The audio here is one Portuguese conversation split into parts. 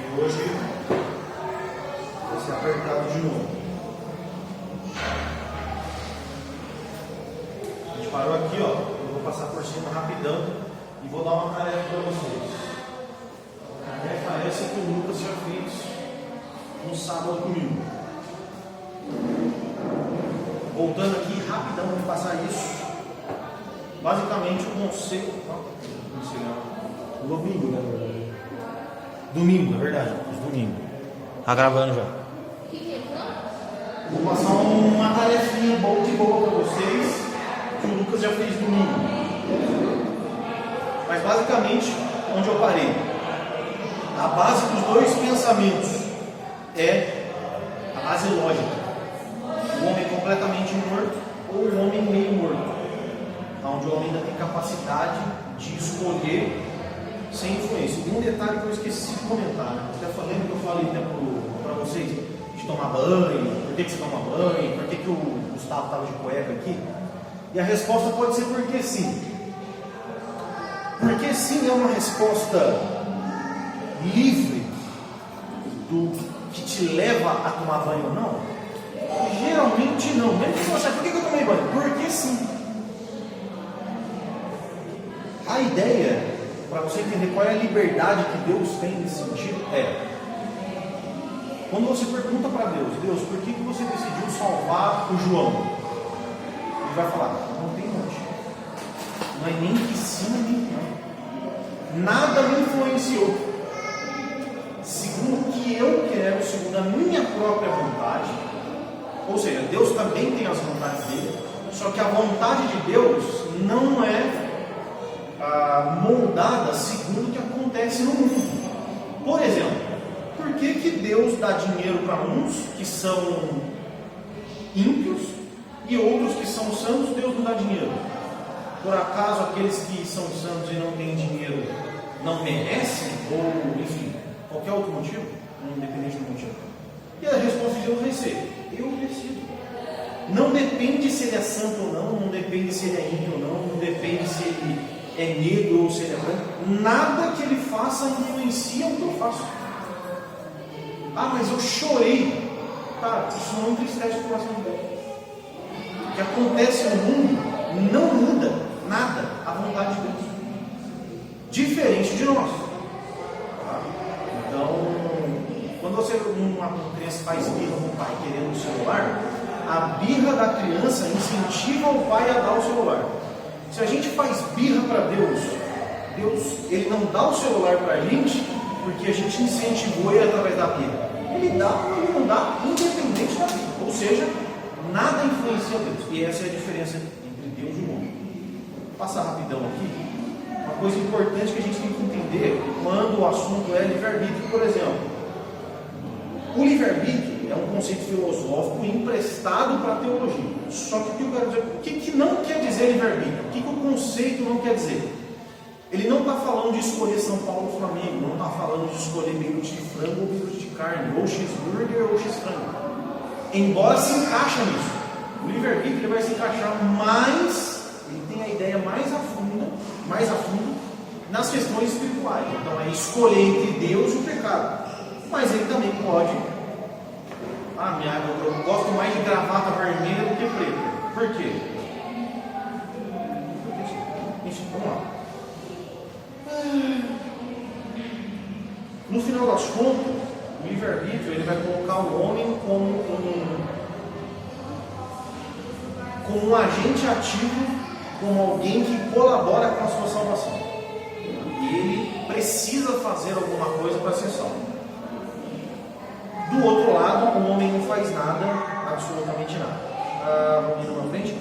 E hoje vai ser apertado de novo. A gente parou aqui, ó. Eu vou passar por cima rapidão e vou dar uma tarefa para vocês. A tarefa é essa que o Lucas já fez no sábado comigo. Voltando aqui rapidão, vamos passar isso. Basicamente o conceito. Domingo, na verdade. Domingo, na verdade. Domingo. Tá gravando já. Vou passar uma tarefinha de boa para vocês que o Lucas já fez domingo. Mas basicamente, onde eu parei? A base dos dois pensamentos é a base lógica. O homem completamente morto ou o homem meio morto. Onde o homem ainda tem capacidade de escolher sem influência. E um detalhe que eu esqueci de comentar, né? Até falando que eu falei para vocês de tomar banho, por que você toma banho, por que o Gustavo estava de cueca aqui. E a resposta pode ser porque sim. Porque sim é uma resposta livre do que te leva a tomar banho ou não? Geralmente não. Mesmo que você por que eu tomei banho? Porque sim. A ideia, para você entender qual é a liberdade que Deus tem nesse sentido, é quando você pergunta para Deus, Deus, por que você decidiu salvar o João? Ele vai falar, não tem motivo. Não é nem que sim, nem não. Nada me influenciou. Segundo o que eu quero, segundo a minha própria vontade, ou seja, Deus também tem as vontades dele, só que a vontade de Deus não é moldada segundo o que acontece no mundo. Por exemplo, por que Deus dá dinheiro para uns que são ímpios e outros que são santos, Deus não dá dinheiro? Por acaso aqueles que são santos e não têm dinheiro não merecem? Ou, enfim, qualquer outro motivo, independente do motivo? E a resposta de Deus vai ser, eu decido. Não depende se ele é santo ou não, não depende se ele é ímpio ou não, não depende se ele é negro ou se ele é branco. Nada que ele faça influencia o que eu faço. Ah, mas eu chorei. Tá, isso não entristece o coração de Deus. O que acontece no mundo não muda nada a vontade de Deus. Diferente de nós. Tá? Então, quando uma criança faz birra com o pai querendo o celular, a birra da criança incentiva o pai a dar o celular. Se a gente faz birra para Deus, ele não dá o celular para a gente porque a gente incentivou ele através da birra. Ele dá ou ele não dá, independente da birra. Ou seja, nada influencia Deus. E essa é a diferença entre Deus e o homem. Vou passar rapidão aqui. Uma coisa importante que a gente tem que entender quando o assunto é livre-arbítrio, por exemplo. O livre-arbítrio é um conceito filosófico emprestado para a teologia. Só que o que eu quero dizer, o que não quer dizer livre-arbítrio? O que o conceito não quer dizer? Ele não está falando de escolher São Paulo ou Flamengo, não está falando de escolher biruta de frango ou biruta de carne, ou cheeseburger ou x-frango. Embora se encaixe nisso. O livre-arbítrio ele vai se encaixar mais, ele tem a ideia mais a fundo nas questões espirituais. Então é escolher entre Deus e o pecado. Mas ele também pode. Eu gosto mais de gravata vermelha do que preta. Por quê? Vamos lá. No final das contas, o livre-arbítrio ele vai colocar o homem como um agente ativo, como alguém que colabora com a sua salvação. E ele precisa fazer alguma coisa para ser salvo. Do outro lado, o homem não faz nada, absolutamente nada. Vamos indo na frente?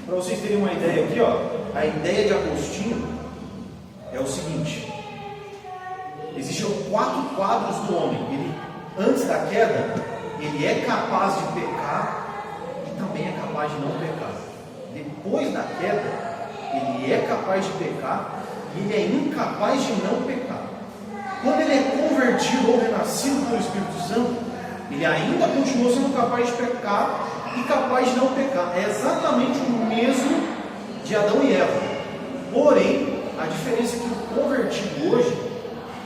Para vocês terem uma ideia aqui, ó, a ideia de Agostinho é o seguinte: existem 4 quadros do homem. Ele, antes da queda, ele é capaz de pecar e também é capaz de não pecar. Depois da queda, ele é capaz de pecar e ele é incapaz de não pecar. Quando ele é convertido ou renascido pelo Espírito Santo, ele ainda continua sendo capaz de pecar e capaz de não pecar. É exatamente o mesmo de Adão e Eva. Porém, a diferença é que o convertido hoje,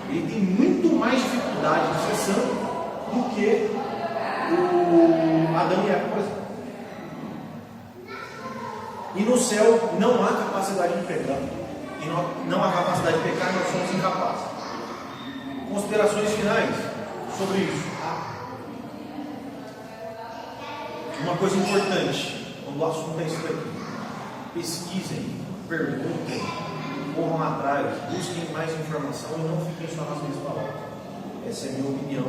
ele tem muito mais dificuldade de ser santo do que o Adão e Eva, por exemplo. E no céu não há capacidade de pecar. E não há capacidade de pecar, nós somos incapazes. Considerações finais sobre isso. Uma coisa importante, quando o assunto é isso daqui: pesquisem, perguntem, corram atrás, busquem mais informação e não fiquem só nas minhas palavras. Essa é a minha opinião,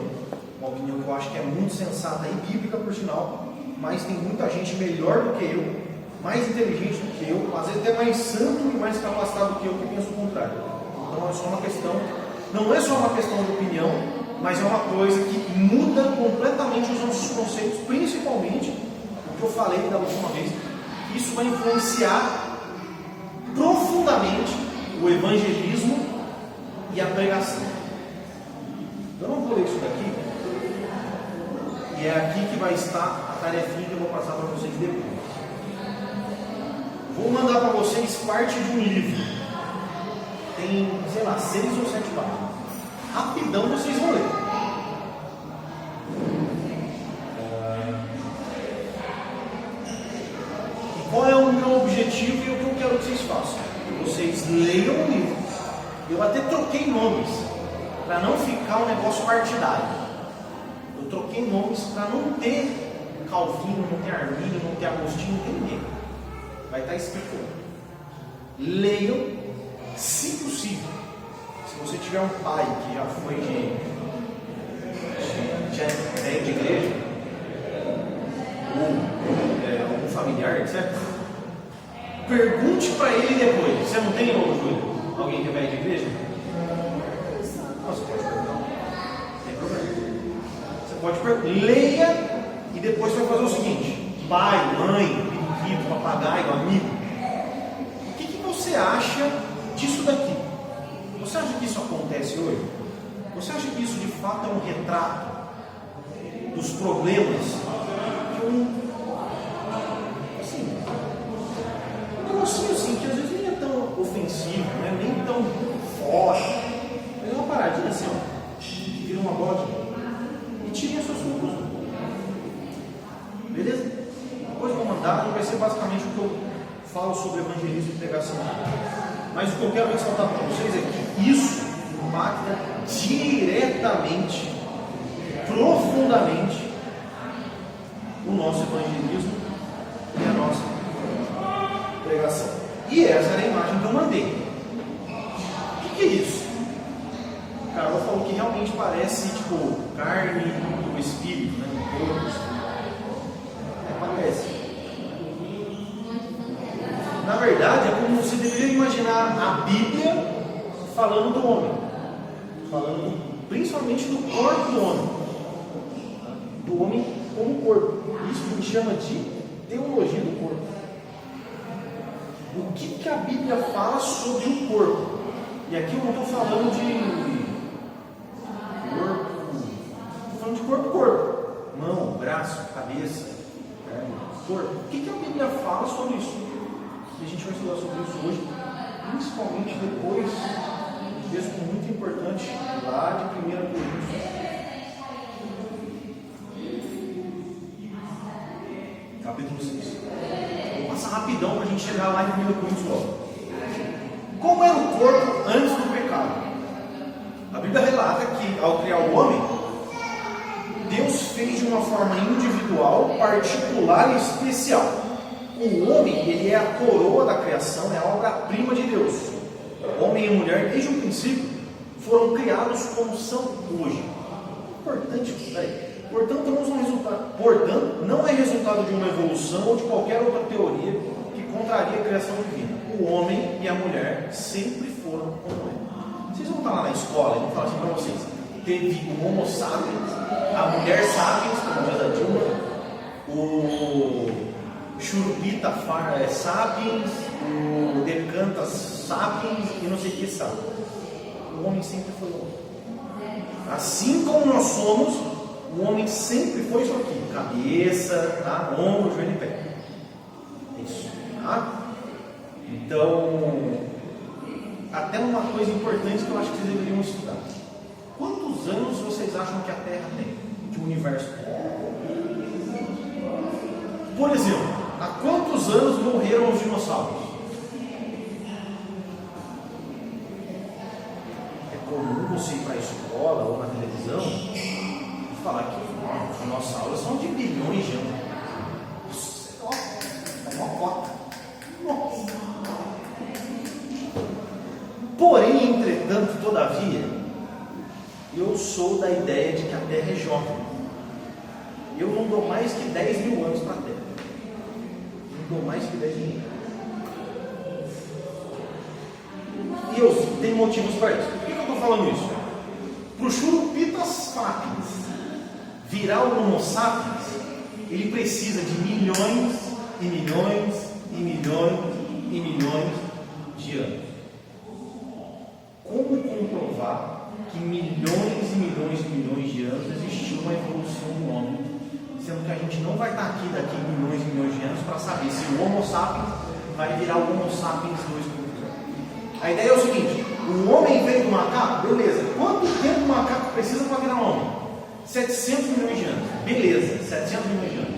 uma opinião que eu acho que é muito sensata e bíblica, por sinal, mas tem muita gente melhor do que eu, mais inteligente do que eu, às vezes até mais santo e mais capacitado do que eu, que pensa o contrário. Então é só uma questão, não é só uma questão de opinião, mas é uma coisa que muda completamente os nossos conceitos, principalmente o que eu falei da última vez. Isso vai influenciar profundamente o evangelismo e a pregação. Eu não vou ler isso daqui, e é aqui que vai estar a tarefinha que eu vou passar para vocês depois. Vou mandar para vocês parte de um livro. Tem, sei lá, 6 ou 7 páginas. Rapidão vocês vão ler. E qual é o meu objetivo e o que eu quero que vocês façam? Que vocês leiam o livro. Eu até troquei nomes, para não ficar um negócio partidário. Eu troquei nomes para não ter Calvino, não ter Armínio, não ter Agostinho, não ter ninguém. Vai estar escrito lá. Leiam, se possível. Se você tiver um pai que já foi de igreja, ou algum familiar, etc., pergunte para ele depois. Você não tem, Júlio, alguém que é velho de igreja? Você pode perguntar. Não tem problema. Você pode perguntar. Leia e depois você vai fazer o seguinte: pai, mãe, papagaio, amigo, o que você acha disso daqui? Você acha que isso acontece hoje? Você acha que isso de fato é um retrato dos problemas assim, um negocinho assim, que às vezes nem é tão ofensivo, né? Nem tão forte, mas é uma paradinha assim, ó, vira uma bola e tirem as suas conclusões. Beleza? Depois eu vou mandar, vai ser basicamente o que eu falo sobre evangelismo e pregação. Mas o que eu quero ressaltar para vocês é que isso impacta diretamente, profundamente, o nosso evangelismo e a nossa pregação. E essa era a imagem que eu mandei. O que é isso? O Carol falou que realmente parece tipo carne do espírito, né? Do corpo. Parece. Na verdade, é como você deveria imaginar a Bíblia falando do homem, falando principalmente do corpo do homem como corpo. Isso que a gente chama de teologia do corpo. O que a Bíblia fala sobre o corpo? E aqui eu não estou falando de corpo, estou falando de corpo. Mão, braço, cabeça, corpo. O que a Bíblia fala sobre isso? E a gente vai estudar sobre isso hoje, principalmente depois de um texto muito importante lá de 1 Coríntios. Capítulo 6. Vou passar rapidão para a gente chegar lá em 1 Coríntios logo. Como era o corpo antes do pecado? A Bíblia relata que ao criar o homem, Deus fez de uma forma individual, particular e especial. O homem, ele é a coroa da criação, é a obra-prima de Deus. Homem e mulher, desde o princípio, foram criados como são hoje. Importante, portanto, não é resultado de uma evolução ou de qualquer outra teoria que contraria a criação divina. O homem e a mulher sempre foram como é. Vocês vão estar lá na escola e vão falar assim para vocês: teve o Homo sapiens, a mulher sapiens, como diz a Dilma, o Churupita sapiens, o Decanta sapiens e não sei o que sabe. O homem sempre foi homem. Assim como nós somos, o homem sempre foi isso aqui: cabeça, tá? Ombro, joelho e pé. Isso, tá? Então, até uma coisa importante que eu acho que vocês deveriam estudar. acham que a Terra tem, que o universo tem? Por exemplo, há quantos anos morreram os dinossauros? É comum você ir para a escola ou na televisão e falar que os dinossauros são de bilhões de anos. Nossa, é uma cota. Nossa. Porém, entretanto, todavia, eu sou da ideia de que a Terra é jovem. Eu não dou mais que 10 mil anos para a Terra. Não dou mais que 10 mil anos. E eu tenho motivos para isso. Por que eu estou falando isso? Para o Churupitas sapiens virar o Homo sapiens, ele precisa de milhões e milhões e milhões e milhões de anos. Como comprovar que milhões e milhões e milhões de anos existiu uma evolução do homem, sendo que a gente não vai estar aqui daqui milhões e milhões de anos para saber se o Homo sapiens vai virar o Homo sapiens 2.0. A ideia é o seguinte: o homem veio do macaco, beleza. Quanto tempo o macaco precisa para virar homem? 700 milhões de anos. Beleza, 700 milhões de anos.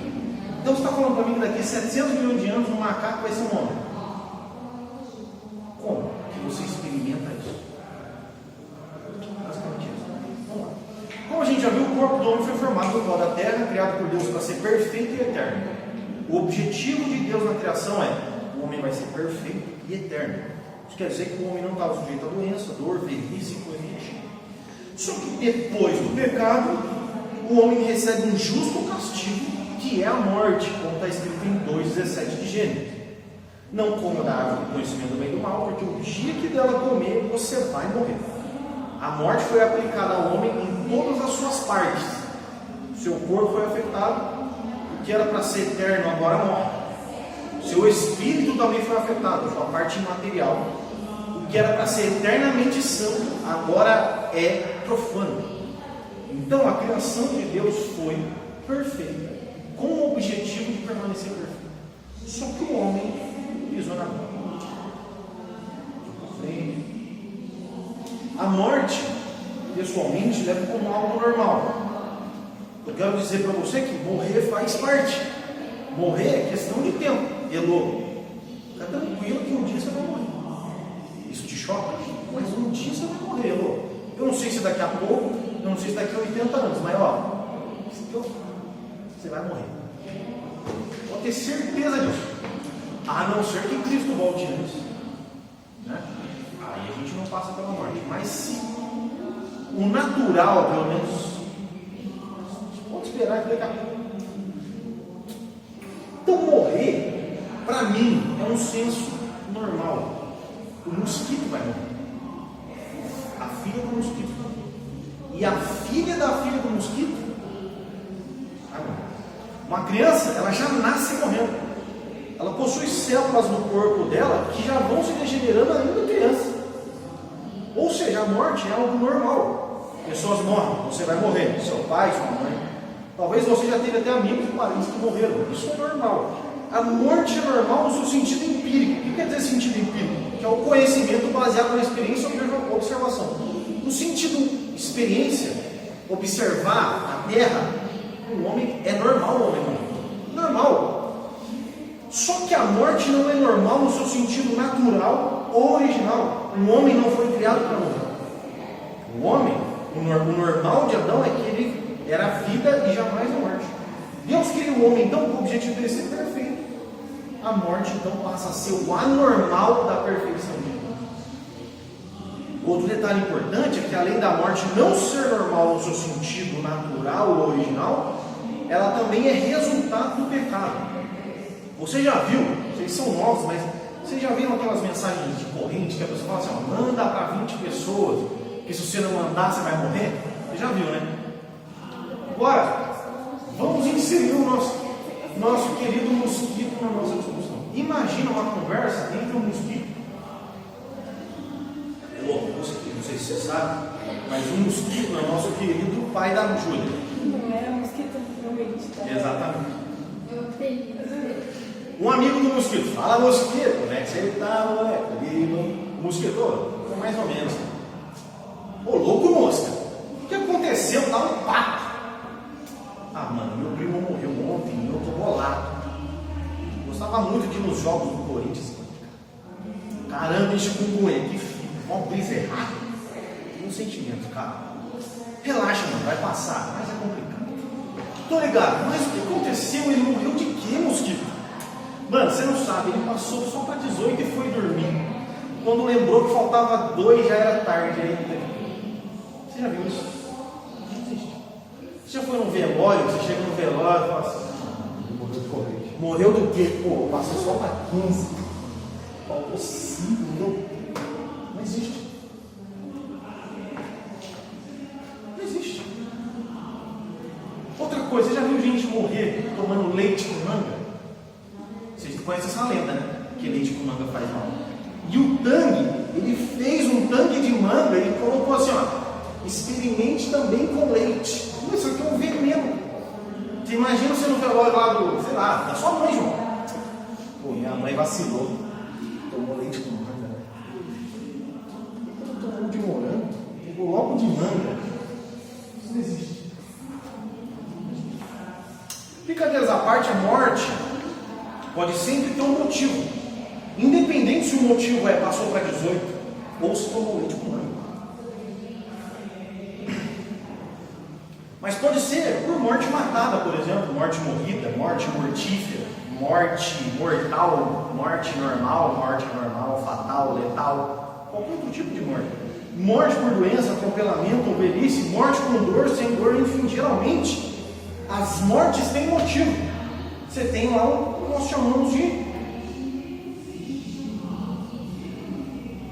Então você está falando para mim que daqui 700 milhões de anos um macaco vai ser um homem? Como que você experimenta isso? Como a gente já viu, o corpo do homem foi formado do pó da terra, criado por Deus para ser perfeito e eterno. O objetivo de Deus na criação é: o homem vai ser perfeito e eterno. Isso quer dizer que o homem não estava sujeito a doença, dor, velhice e coisa do tipo. Só que depois do pecado, o homem recebe um justo castigo, que é a morte, como está escrito em 2,17 de Gênesis. Não coma da árvore do conhecimento do bem e do mal, porque o dia que dela comer, você vai morrer. A morte foi aplicada ao homem em todas as suas partes. Seu corpo foi afetado, o que era para ser eterno agora morre. Seu espírito também foi afetado, sua parte imaterial. O que era para ser eternamente santo, agora é profano. Então a criação de Deus foi perfeita, com o objetivo de permanecer perfeito. Só que o homem pisou na bola. A morte, pessoalmente, leva como algo normal. Eu quero dizer para você que morrer faz parte. Morrer é questão de tempo. Elô, fica tranquilo que um dia você vai morrer. Isso te choca? Mas um dia você vai morrer, Elô. Eu não sei se daqui a pouco, eu não sei se daqui a 80 anos, mas ó, você vai morrer. Pode ter certeza disso. A não ser que Cristo volte antes, né? Aí a gente não passa pela morte. Mas se o natural, pelo menos, pode esperar que daqui a pouco. Então morrer, para mim, é um senso normal. O mosquito vai morrer. A filha do mosquito. E a filha da filha do mosquito vai morrer. Uma criança, ela já nasce morrendo. Ela possui células no corpo dela que já vão se degenerando ainda criança. Ou seja, a morte é algo normal. Pessoas morrem, você vai morrer. Seu pai, sua mãe. Talvez você já tenha até amigos e parentes que morreram. Isso é normal. A morte é normal no seu sentido empírico. O que quer dizer sentido empírico? Que é o conhecimento baseado na experiência e observação. No sentido experiência, observar a terra, o homem é normal, o homem morrer. Normal. Só que a morte não é normal no seu sentido natural ou original. O homem não foi criado para morrer. O homem, o normal de Adão é que ele era vida e jamais a morte. Deus criou o homem então com o objetivo dele ser perfeito. A morte então passa a ser o anormal da perfeição de Deus. Outro detalhe importante é que além da morte não ser normal no seu sentido natural ou original, ela também é resultado do pecado. Você já viu, vocês são novos, mas vocês já viram aquelas mensagens de corrente que a pessoa fala assim, ó, manda para 20 pessoas, que se você não mandar você vai morrer? Você já viu, né? Agora, vamos inserir o nosso querido mosquito na nossa discussão. Imagina uma conversa entre um mosquito. Não sei se você sabe, mas um mosquito é o nosso querido pai da Júlia. Não era mosquito realmente, tá? Exatamente. Um amigo do mosquito, fala mosquito, como é que você tá, moleque? Mosquito, mais ou menos. Ô louco, mosca, o que aconteceu? Tá um gostava muito de ir nos jogos do Corinthians. Caramba, enche com Chikungunya, que fica. Uma brisa errada. Tem um sentimento, cara. Relaxa, mano, vai passar, mas é complicado. Tô ligado, mas o que aconteceu? Ele morreu de quê, mosquito? Mano, você não sabe, ele passou só para 18 e foi dormir. Quando lembrou que faltava 2, já era tarde ainda. Você já viu isso? Não existe. Você já foi num velório, você chega no velório e fala assim, morreu de Covid. Morreu do quê? Pô, passou só para 15. Faltou 5, não existe. Não existe. Outra coisa, você já viu gente morrer tomando leite com manga? Vocês conhecem essa lenda, né? Que leite com manga faz mal. E o tangue, ele fez um tangue de manga e colocou assim, ó, experimente também com leite. Isso aqui é um veneno. Você imagina você no velório lá do, sei lá, da sua mãe, João. Pô, minha mãe vacilou. Tomou leite com manga, né? Tomou de morango, pegou logo de manga. Isso não existe. Brincadeiras à parte, a morte pode sempre ter um motivo. Independente se o motivo é passou para 18 ou se tomou leite com manga. Mas pode ser por morte matada, por exemplo, morte morrida, morte mortífera, morte mortal, morte normal, fatal, letal, qualquer outro tipo de morte. Morte por doença, atropelamento ou velhice, morte com dor, sem dor, enfim, geralmente as mortes têm motivo. Você tem lá o que nós chamamos de...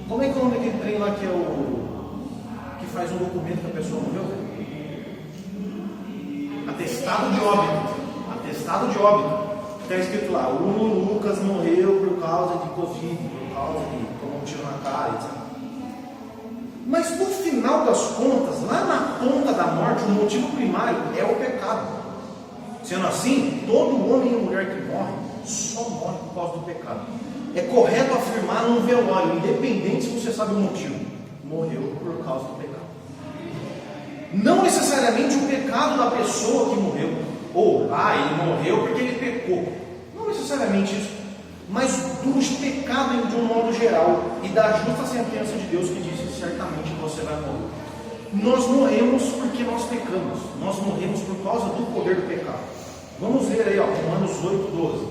Como é que é o nome daquele trem lá que é o... que faz um documento que a pessoa morreu? Atestado de óbito. Atestado de óbito. Está escrito lá, o Lucas morreu por causa de Covid, por causa de tomar um tiro na cara, etc. Mas no final das contas, lá na ponta da morte, o motivo primário é o pecado. Sendo assim, todo homem e mulher que morre, só morre por causa do pecado. É correto afirmar num velório, independente se você sabe o motivo, morreu por causa do pecado. Não necessariamente o pecado da pessoa que morreu, ou, ele morreu porque ele pecou. Não necessariamente isso, mas dos pecados de um modo geral, e da justa sentença de Deus que disse, certamente você vai morrer. Nós morremos porque nós pecamos, nós morremos por causa do poder do pecado. Vamos ler aí, Romanos 8:12.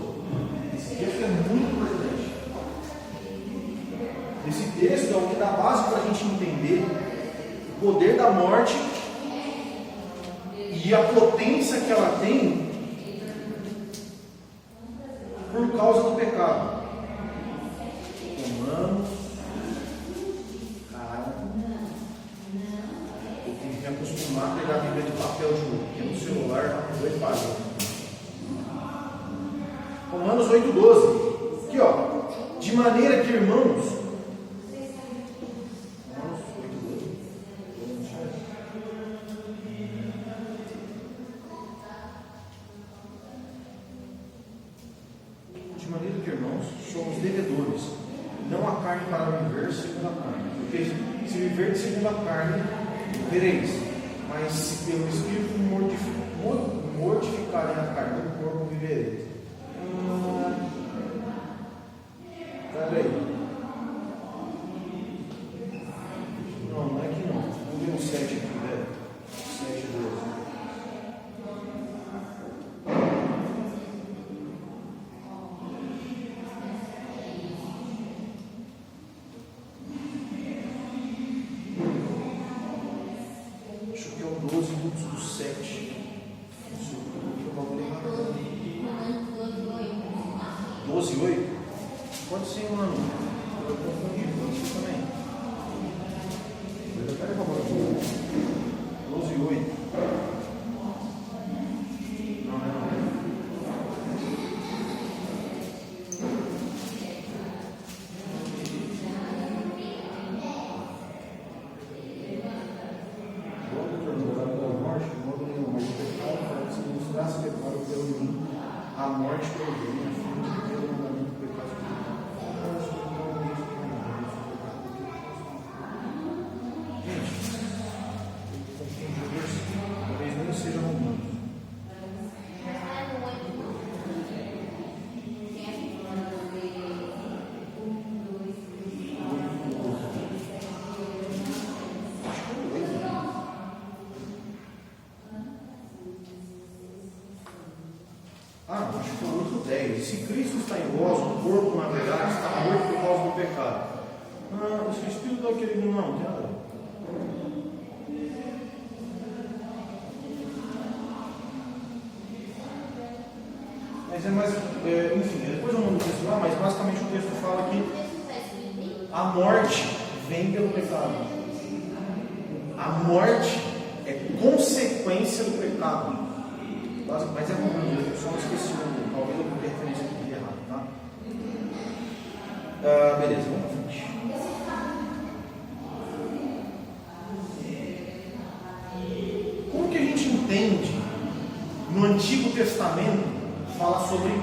Esse texto é muito importante. Esse texto é o que dá base para a gente entender o poder da morte e a potência que ela tem por causa do pecado. Romanos. Eu tenho que me acostumar a pegar a Bíblia de papel de novo, porque no celular não vai fazer. Romanos 8:12. Aqui, ó. De maneira que, irmãos. Romanos 8:12. De maneira que, irmãos, somos devedores, não a carne para viver segundo a carne. Porque se viver segundo a carne, vereis. Mas se pelo Espírito mortificarem a carne, o corpo vivereis. Peraí. Não é que não. Vamos ver o 7 aqui, né? 7:12. Acho que é o 12 do 7. 12:8? Pode ser, mano. Eu confundi, pode ser também. 12:8. Não, não. 12:8. Ah, acho que foi o outro 10. Se Cristo está em vós, o corpo, na verdade, está morto por causa do pecado. Ah, se o Espírito daquele não tem nada a ver. Mas é mais, enfim, depois eu mando o texto lá, mas basicamente o texto fala que a morte vem pelo pecado. A morte é consequência do pecado. Mas é comum, eu só não esqueci o nome, talvez eu tenha referência aqui errado, tá? Beleza, vamos pra frente. Como que a gente entende no Antigo Testamento? Fala sobre,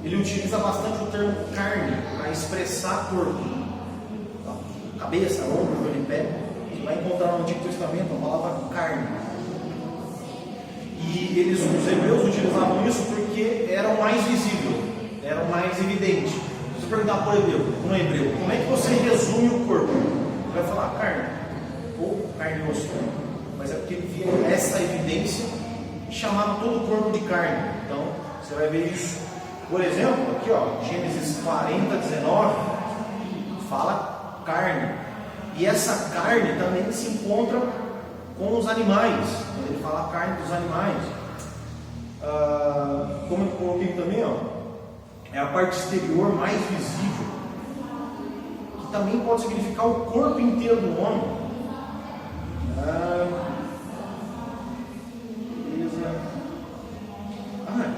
ele utiliza bastante o termo carne para expressar corpo, tá? Cabeça, ombro, joelho e pé. Você vai encontrar no Antigo Testamento a palavra carne. E os hebreus utilizavam isso porque era o mais visível, era o mais evidente. Se você perguntar para um hebreu, como é que você resume o corpo? Ele vai falar carne, ou carne e osso. Mas é porque ele via essa evidência e chamava todo o corpo de carne. Então, você vai ver isso. Por exemplo, aqui ó, Gênesis 40, 19, fala carne. E essa carne também se encontra com os animais. Quando ele fala carne dos animais. Como eu coloquei também, ó, é a parte exterior mais visível. Que também pode significar o corpo inteiro do homem.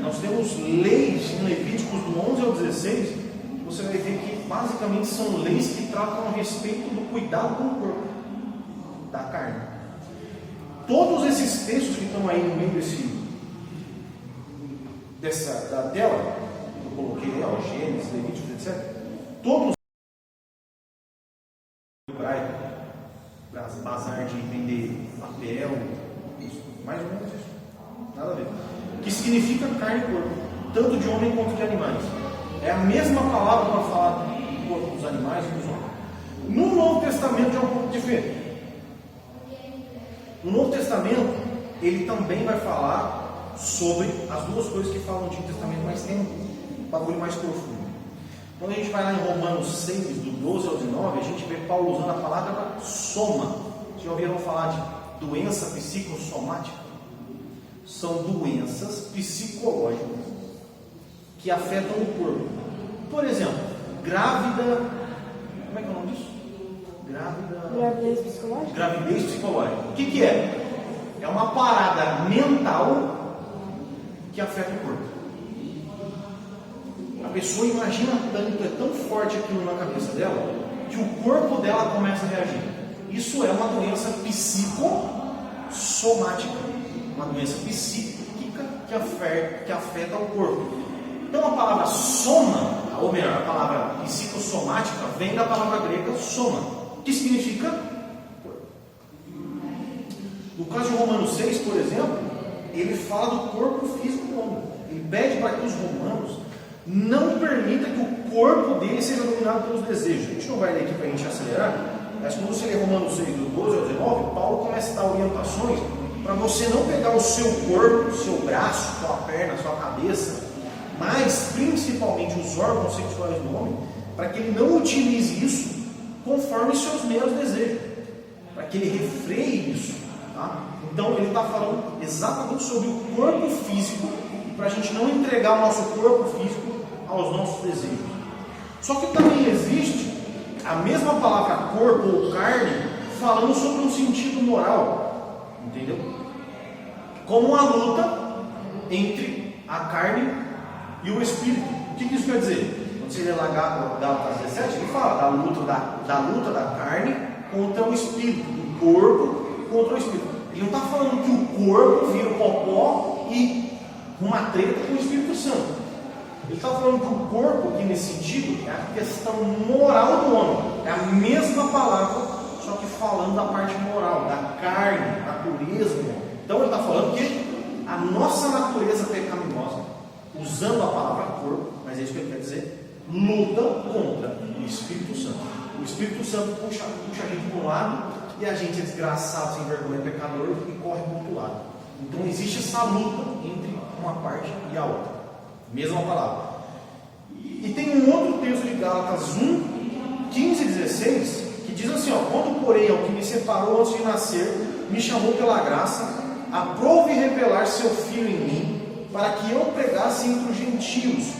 Nós temos leis em Levíticos do 11 ao 16, você vai ver que basicamente são leis que tratam a respeito do cuidado com o corpo, da carne. Todos esses textos que estão aí no meio da tela, eu coloquei ó, Gênesis, Levíticos, etc. Todos hebraico, bazar de vender papel, mais ou menos isso, nada a ver. Que significa carne e corpo, tanto de homem quanto de animais. É a mesma palavra para falar do corpo dos animais e dos homens. No Novo Testamento é um pouco diferente. No Novo Testamento, ele também vai falar sobre as duas coisas que falam no Antigo Testamento, mas tem um bagulho mais profundo. Quando a gente vai lá em Romanos 6, do 12 ao 19, a gente vê Paulo usando a palavra soma. Vocês já ouviram falar de doença psicossomática? São doenças psicológicas que afetam o corpo. Por exemplo, grávida. Como é que é o nome disso? Gravidez psicológica? Gravidez psicológica. O que é? É uma parada mental que afeta o corpo. A pessoa imagina tanto, é tão forte aquilo na cabeça dela, que o corpo dela começa a reagir. Isso é uma doença psicossomática. Uma doença psíquica que afeta o corpo. Então a palavra soma, ou melhor, a palavra psicossomática, vem da palavra grega soma, que significa corpo. No caso de Romanos 6, por exemplo, ele fala do corpo físico do homem. Ele pede para que os romanos não permitam que o corpo dele seja dominado pelos desejos. A gente não vai ler aqui para a gente acelerar, mas quando você lê Romanos 6, do 12 ao 19, Paulo começa a dar orientações para você não pegar o seu corpo, o seu braço, sua perna, sua cabeça, mas principalmente os órgãos sexuais do homem, para que ele não utilize isso conforme os seus meros desejos, para que ele refreie isso. Tá? Então ele está falando exatamente sobre o corpo físico, para a gente não entregar o nosso corpo físico aos nossos desejos. Só que também existe a mesma palavra corpo ou carne, falando sobre um sentido moral. Entendeu? Como uma luta entre a carne e o espírito. O que isso quer dizer? Quando você lê lá Gálatas 17, ele fala da luta da carne contra o espírito, do corpo contra o espírito. Ele não está falando que o corpo vira o popó e uma treta com o Espírito Santo. Ele está falando que o corpo, aqui nesse sentido, é a questão moral do homem. É a mesma palavra, só que falando da parte moral, da carne, da natureza. Então ele está falando que a nossa natureza pecaminosa, usando a palavra corpo, mas é isso que ele quer dizer, luta contra o Espírito Santo. O Espírito Santo puxa a gente para um lado e a gente é desgraçado, sem vergonha, pecador e corre para o outro lado. Então existe essa luta entre uma parte e a outra. Mesma palavra. E tem um outro texto de Gálatas 1, 15 e 16, que diz assim, ó: quando porém ao que me separou antes de nascer, me chamou pela graça, aprove revelar seu Filho em mim, para que eu pregasse entre os gentios.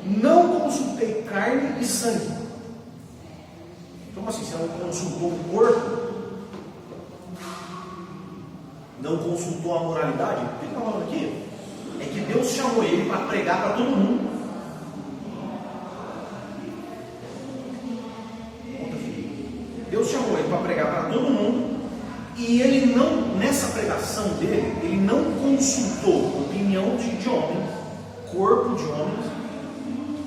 Não consultei carne e sangue. Como assim? Você não consultou o corpo? Não consultou a moralidade? O que ele está falando aqui? É que Deus chamou ele para pregar para todo mundo. Deus chamou ele para pregar para todo mundo. E ele não, nessa pregação dele, ele não consultou opinião de homens, corpo de homens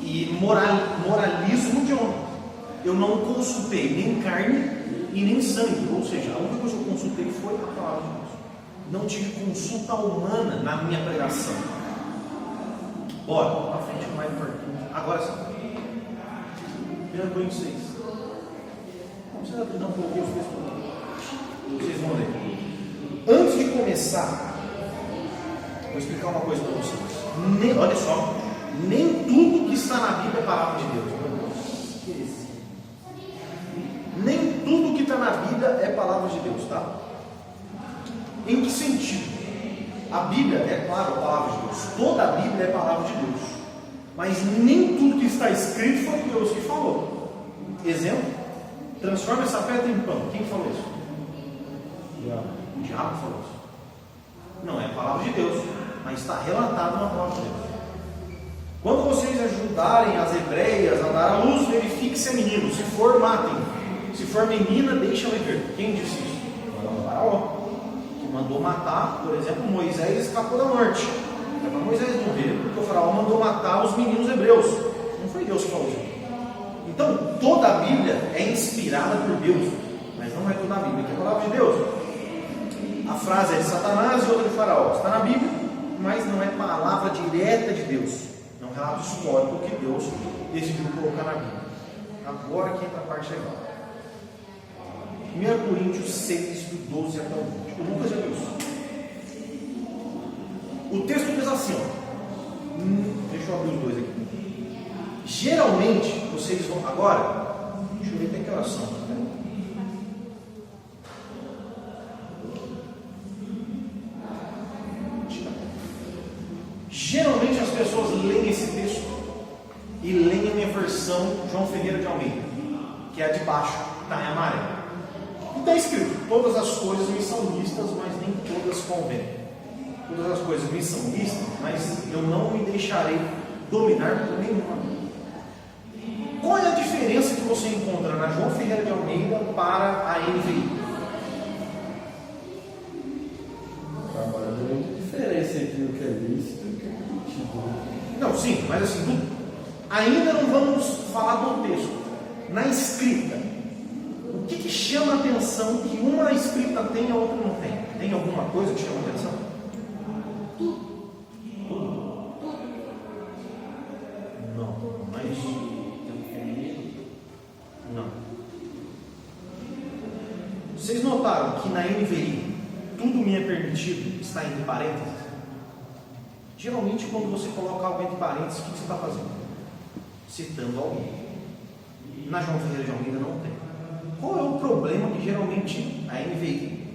e moralismo de homens. Eu não consultei nem carne e nem sangue. Ou seja, a única coisa que eu consultei foi a palavra de Deus. Não tive consulta humana na minha pregação. Bora, para frente é mais importante. Agora sim. 1 Coríntios 6. Não precisa dar um pouquinho os textos. Vocês vão ler. Antes de começar, vou explicar uma coisa para vocês. Olha só, nem tudo que está na Bíblia é palavra de Deus. Nem tudo que está na Bíblia é palavra de Deus, tá? Em que sentido? A Bíblia é, claro, a palavra de Deus. Toda a Bíblia é palavra de Deus. Mas nem tudo que está escrito foi Deus que falou. Exemplo: transforma essa pedra em pão. Quem falou isso? O diabo falou isso. Não é a palavra de Deus, mas está relatado na palavra de Deus. Quando vocês ajudarem as hebreias a dar à luz, verifique se é menino. Se for, matem. Se for menina, deixem viver. Quem disse isso? O Faraó, que mandou matar, por exemplo, Moisés escapou da morte. Era para Moisés morrer, porque o Faraó mandou matar os meninos hebreus. Não foi Deus que falou isso. Então, toda a Bíblia é inspirada por Deus, mas não é toda a Bíblia que é a palavra de Deus. A frase é de Satanás e outra de Faraó. Está na Bíblia, mas não é palavra direta de Deus. É um relato histórico que Deus decidiu colocar na Bíblia. Agora que entra a parte legal. 1 Coríntios 6, do 12 até o 20. O Lucas já viu isso. O texto diz assim, ó. Deixa eu abrir os dois aqui. Geralmente, vocês vão... Agora, deixa eu ver até que oração. Geralmente as pessoas leem esse texto e leem a minha versão João Ferreira de Almeida, que é a de baixo, está em amarelo. E está escrito: todas as coisas me são listas, mas nem todas convêm. Todas as coisas me são listas, mas eu não me deixarei dominar por nenhuma. Qual é a diferença que você encontra na João Ferreira de Almeida para a NVI? Diferença entre o que é lícito e o que é permitido. Não, sim, mas assim, ainda não vamos falar do texto. Na escrita, o que chama a atenção que uma escrita tem e a outra não tem? Tem alguma coisa que chama a atenção? Tudo. Não, mas não. Vocês notaram que na NVI tudo me é permitido está entre parênteses? Geralmente, quando você coloca algo entre parênteses, o que você está fazendo? Citando alguém. Na João Ferreira de Almeida não tem. Qual é o problema que geralmente a NVI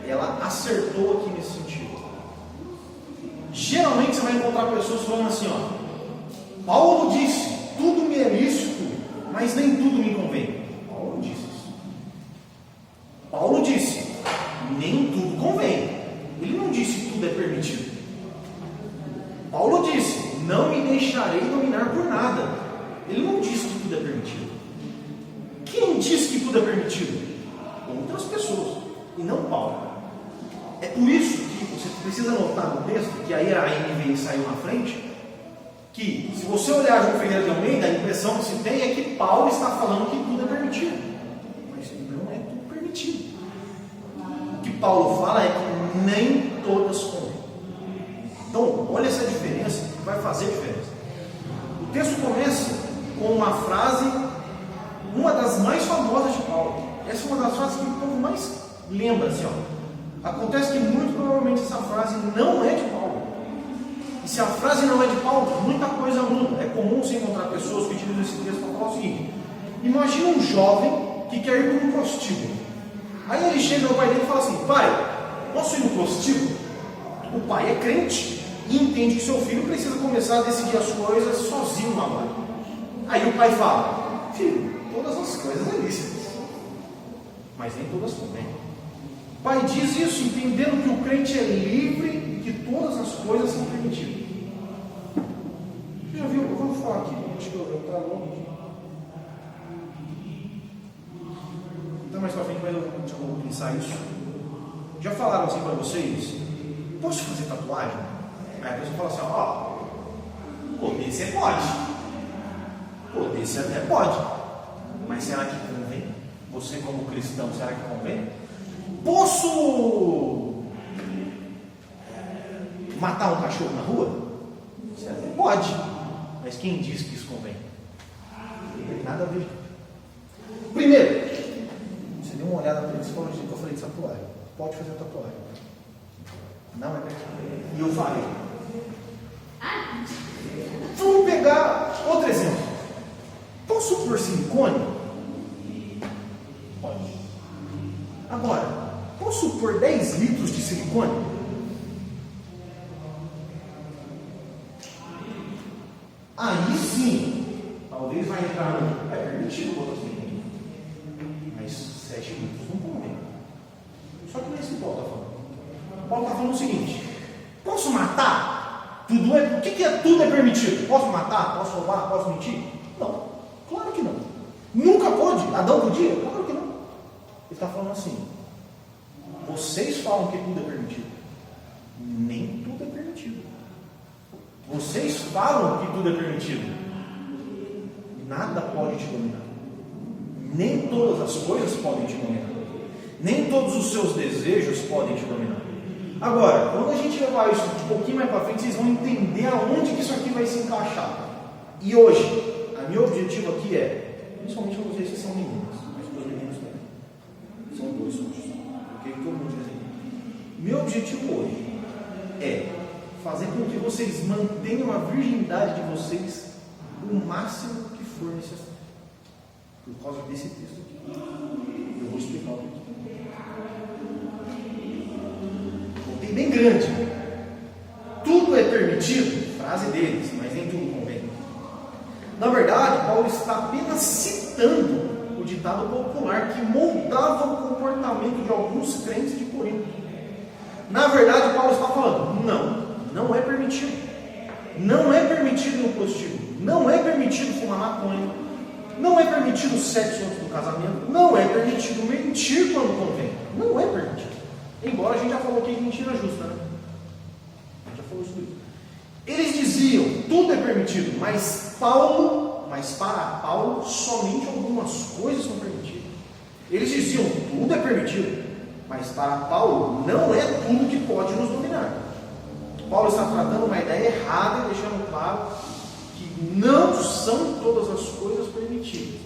ela acertou aqui nesse sentido? Geralmente você vai encontrar pessoas falando assim, ó: Paulo disse, tudo me é lícito, mas nem tudo me convém. Paulo disse isso. Paulo disse, nem tudo convém. Ele não disse tudo é permitido. Paulo disse, não me deixarei dominar por nada. Ele não disse que tudo é permitido. Quem disse que tudo é permitido? Outras pessoas, e não Paulo. É por isso que você precisa notar no texto, que aí a NVI saiu na frente, que se você olhar João Ferreira de Almeida, a impressão que se tem é que Paulo está falando que tudo é permitido. Mas não é tudo permitido. O que Paulo fala é que nem todas convêm. Então, olha essa diferença, que vai fazer diferença. O texto começa com uma frase, uma das mais famosas de Paulo. Essa é uma das frases que o povo mais lembra, assim, ó. Acontece que muito provavelmente essa frase não é de Paulo. E se a frase não é de Paulo, muita coisa muda. É comum você encontrar pessoas que utilizam esse texto para falar o seguinte: imagina um jovem que quer ir para um prostíbulo. Aí ele chega ao pai dele e fala assim: pai, posso ir no prostíbulo? O pai é crente e entende que seu filho precisa começar a decidir as coisas sozinho agora. Aí o pai fala: filho, todas as coisas é lícitas, mas nem todas convêm. O pai diz isso entendendo que o crente é livre e que todas as coisas são permitidas. Você já viu? Eu vou falar aqui, acho que eu trago aqui. Então mais pra frente eu vou pensar isso. Já falaram assim para vocês: posso fazer tatuagem? Aí a pessoa fala assim: ó, poder você pode. Poder você até pode. Mas será que convém? Você como cristão, será que convém? Posso matar um cachorro na rua? Você até pode. Mas quem diz que isso convém? Não tem nada a ver. Primeiro, você deu uma olhada para isso, falou que eu falei de tatuagem. Pode fazer tatuagem. Não é pecado. E eu falei. Vamos pegar outro exemplo. Posso pôr silicone? Pode. Agora, posso pôr 10 litros de silicone? Aí sim, talvez vai entrar no. É permitido botar silicone. Mas 7 litros não convém. Só que não é isso que Paulo está falando. Paulo está falando o seguinte: posso matar? Tudo é. O que é tudo é permitido? Posso matar? Posso roubar? Posso mentir? Não. Claro que não. Nunca pôde. Adão podia? Claro que não. Ele está falando assim: vocês falam que tudo é permitido. Nem tudo é permitido. Vocês falam que tudo é permitido. Nada pode te dominar. Nem todas as coisas podem te dominar. Nem todos os seus desejos podem te dominar. Agora, quando a gente levar isso um pouquinho mais para frente, vocês vão entender aonde que isso aqui vai se encaixar. E hoje, o meu objetivo aqui é, principalmente para vocês que são meninas, mas para os meninos também. São dois hoje. Porque todo mundo diz assim. Meu objetivo hoje é fazer com que vocês mantenham a virgindade de vocês o máximo que for necessário. Por causa desse texto aqui. Eu vou explicar o que é. Bem grande. Tudo é permitido, frase deles, mas nem tudo convém. Na verdade, Paulo está apenas citando o ditado popular que moldava o comportamento de alguns crentes de Corinto. Na verdade, Paulo está falando: não é permitido. Não é permitido no prostíbulo. Não é permitido fumar maconha. Não é permitido sexo antes do casamento. Não é permitido mentir quando convém. Não é permitido. Embora a gente já falou aqui de mentira justa, né? A gente já falou sobre isso. Eles diziam: tudo é permitido, mas para Paulo, somente algumas coisas são permitidas. Eles diziam: tudo é permitido, mas para Paulo, não é tudo que pode nos dominar. Paulo está tratando uma ideia errada e deixando claro que não são todas as coisas permitidas.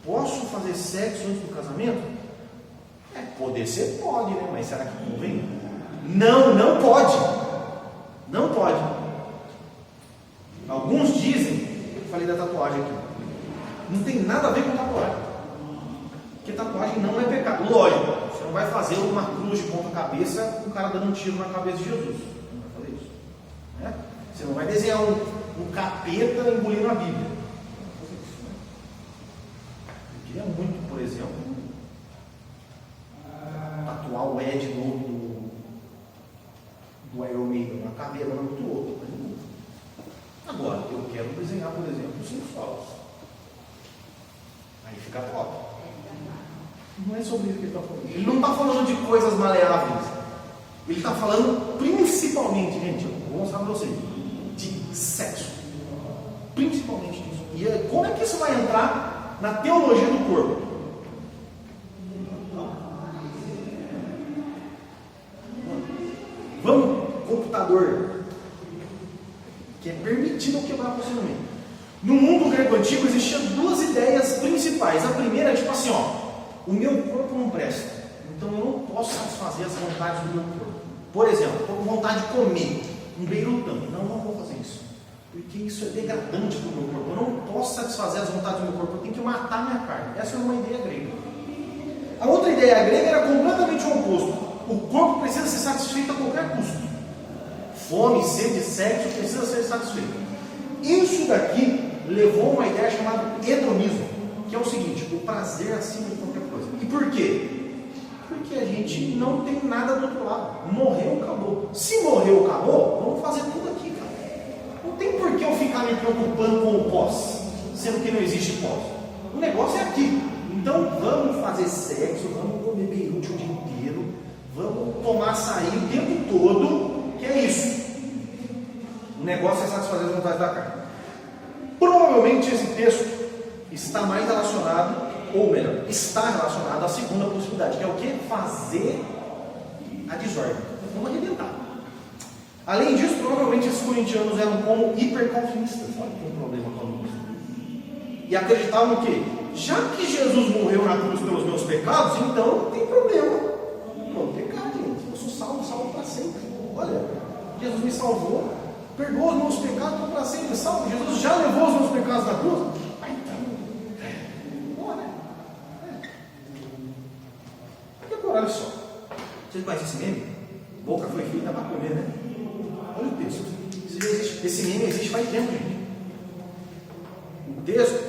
Posso fazer sexo antes do casamento? Poder ser pode, né? Mas será que convém? Não pode. Não pode. Alguns dizem, eu falei da tatuagem aqui, não tem nada a ver com tatuagem. Porque tatuagem não é pecado. Lógico, você não vai fazer uma cruz de ponta cabeça com um cara dando um tiro na cabeça de Jesus. Você não vai fazer isso. Né? Você não vai desenhar um capeta engolindo a Bíblia. Não vai fazer isso. Né? Eu queria muito, por exemplo, tatuar o Ed do Iron Maiden na caveira do outro. Agora, eu quero desenhar, por exemplo, 5 solos. Aí fica top. Não é sobre isso que ele está falando. Ele não está falando de coisas maleáveis. Ele está falando principalmente, gente, eu vou mostrar para vocês, de sexo. Principalmente disso. E como é que isso vai entrar na teologia do corpo? Vamos, computador, que é permitido quebrar posicionamento. No mundo grego antigo existiam 2 ideias principais. A primeira é tipo assim, o meu corpo não presta, então eu não posso satisfazer as vontades do meu corpo. Por exemplo, estou com vontade de comer. um beirutão. Não vou fazer isso. Porque isso é degradante para o meu corpo. Eu não posso satisfazer as vontades do meu corpo. Eu tenho que matar a minha carne. Essa é uma ideia grega. A outra ideia grega era completamente o oposto. O corpo precisa ser satisfeito a qualquer custo. Fome, sede, sexo precisa ser satisfeito. Isso daqui levou a uma ideia chamada hedonismo, que é o seguinte: o prazer acima de qualquer coisa. E por quê? Porque a gente não tem nada do outro lado. Morreu, acabou. Se morreu, acabou, vamos fazer tudo aqui, cara. Não tem por que eu ficar me preocupando com o pós, sendo que não existe pós. O negócio é aqui. Então vamos fazer sexo, vamos comer beirute o dia inteiro, vamos tomar açaí o tempo todo, que é isso. O negócio é satisfazer as vontades da carne. Provavelmente esse texto está mais relacionado, ou melhor, está relacionado à segunda possibilidade, que é o que? Fazer a desordem. Vamos arrebentar. Além disso, provavelmente esses corintianos eram como hipercalvinistas. Olha que tem um problema com isso. E acreditavam que, já que Jesus morreu na cruz pelos meus pecados, então não tem problema. Não tem pecado, gente. Eu sou salvo para sempre. Olha, Jesus me salvou, perdoou os meus pecados, estou para sempre salvo. Jesus já levou os meus pecados na cruz. Olha só, vocês conhecem esse meme? Boca foi feita para comer, né? Olha o texto. Esse meme existe faz tempo, gente. O texto,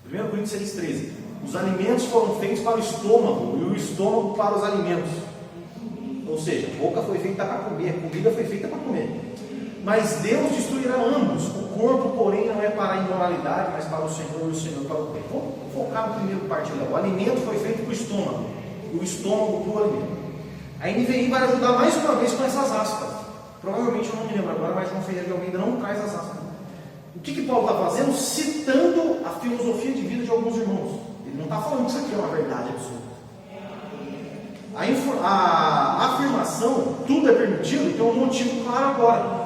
1 Coríntios 6,13. Os alimentos foram feitos para o estômago e o estômago para os alimentos. Ou seja, boca foi feita para comer, comida foi feita para comer. Mas Deus destruirá ambos. O corpo, porém, não é para a imoralidade, mas para o Senhor, e o Senhor para o corpo. Vamos focar no primeiro parte. O alimento foi feito para o estômago, e o estômago para o alimento. A NVI vai ajudar mais uma vez com essas aspas. Provavelmente eu não me lembro agora, mas João Ferreira de Almeida não traz as aspas. O que Paulo está fazendo? Citando a filosofia de vida de alguns irmãos. Ele não está falando que isso aqui é uma verdade absoluta. A afirmação, tudo é permitido, tem um motivo claro agora.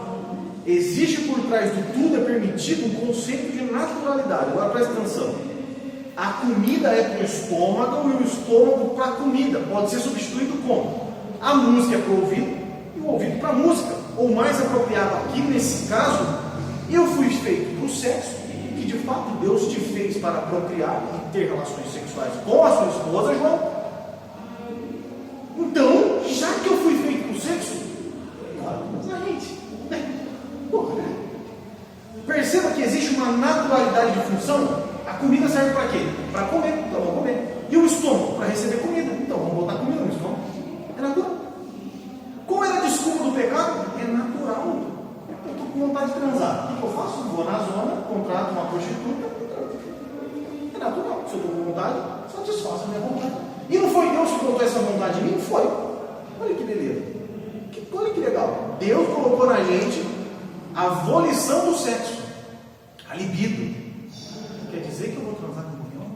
Existe por trás do tudo é permitido um conceito de naturalidade. Agora presta atenção. A comida é para o estômago e o estômago para a comida. Pode ser substituído como? A música é para o ouvido e o ouvido para a música. Ou mais apropriado aqui, nesse caso, eu fui feito para o sexo, que de fato Deus te fez para procriar e ter relações sexuais com a sua esposa, João. Então, já que eu fui feito para o sexo, a gente, perceba que existe uma naturalidade de função. A comida serve para quê? Para comer, então vamos comer. E o estômago? Para receber comida, então vamos botar comida no estômago. É natural. Qual era a desculpa do pecado? É natural. Eu estou com vontade de transar. O que eu faço? Vou na zona, contrato uma prostituta. É natural. Se eu estou com vontade, satisfaço a minha vontade. E não foi Deus que colocou essa vontade em mim? Foi. Olha que beleza. Olha que legal. Deus colocou na gente a volição do sexo, a libido. Quer dizer que eu vou transar com qualquer um?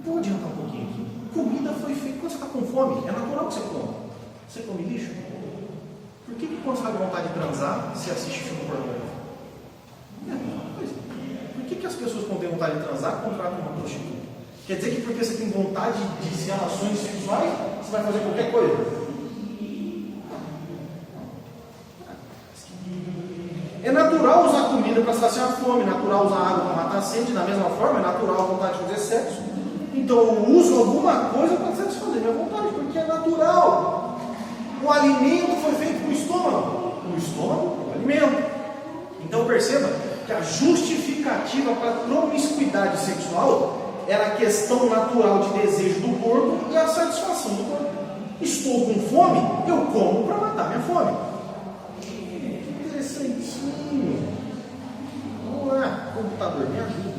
Vou adiantar um pouquinho aqui. Comida foi feita quando você está com fome. É natural que você come. Você come lixo? Por que quando você está com vontade de transar, você assiste filme pornográfico? É a mesma coisa. Por que as pessoas, quando têm vontade de transar, contratam uma prostituta? Quer dizer que porque você tem vontade de relações sexuais, você vai fazer qualquer coisa? É natural usar comida para saciar a fome, é natural usar água para matar a sede, da mesma forma, é natural a vontade de fazer sexo. Então eu uso alguma coisa para satisfazer minha vontade, porque é natural. O alimento foi feito para o estômago. O estômago é o alimento. Então perceba que a justificativa para a promiscuidade sexual era a questão natural de desejo do corpo e a satisfação do corpo. Estou com fome, eu como para matar minha fome. Vamos lá, computador, me ajuda.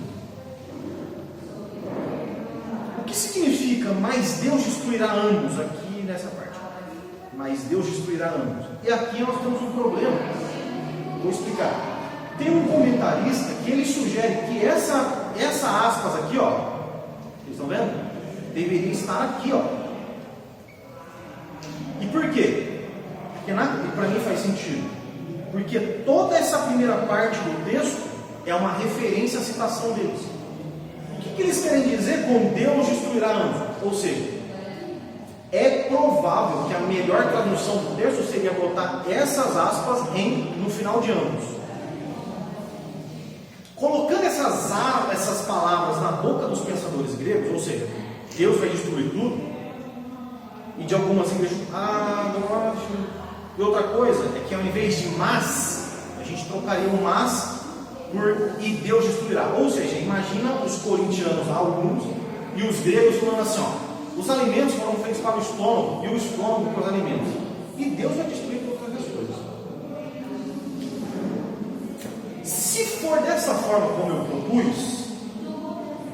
O que significa mas Deus destruirá ambos aqui nessa parte? Mas Deus destruirá ambos. E aqui nós temos um problema. Vou explicar. Tem um comentarista que ele sugere que essa aspas aqui, ó, vocês estão vendo? Deveria estar aqui, ó. E por quê? Porque para mim faz sentido. Porque toda essa primeira parte do texto é uma referência à citação deles. O que eles querem dizer com Deus destruirá ambos? Ou seja, é provável que a melhor tradução do texto seria botar essas aspas no final de ambos. Colocando essas palavras na boca dos pensadores gregos, ou seja, Deus vai destruir tudo, e de algumas igrejas, agora. E outra coisa é que ao invés de mas, a gente trocaria o mas por e Deus destruirá. Ou seja, imagina os corintianos, alguns, e os gregos falando assim, ó, os alimentos foram feitos para o estômago, e o estômago para os alimentos. E Deus vai destruir todas as coisas. Se for dessa forma como eu propus,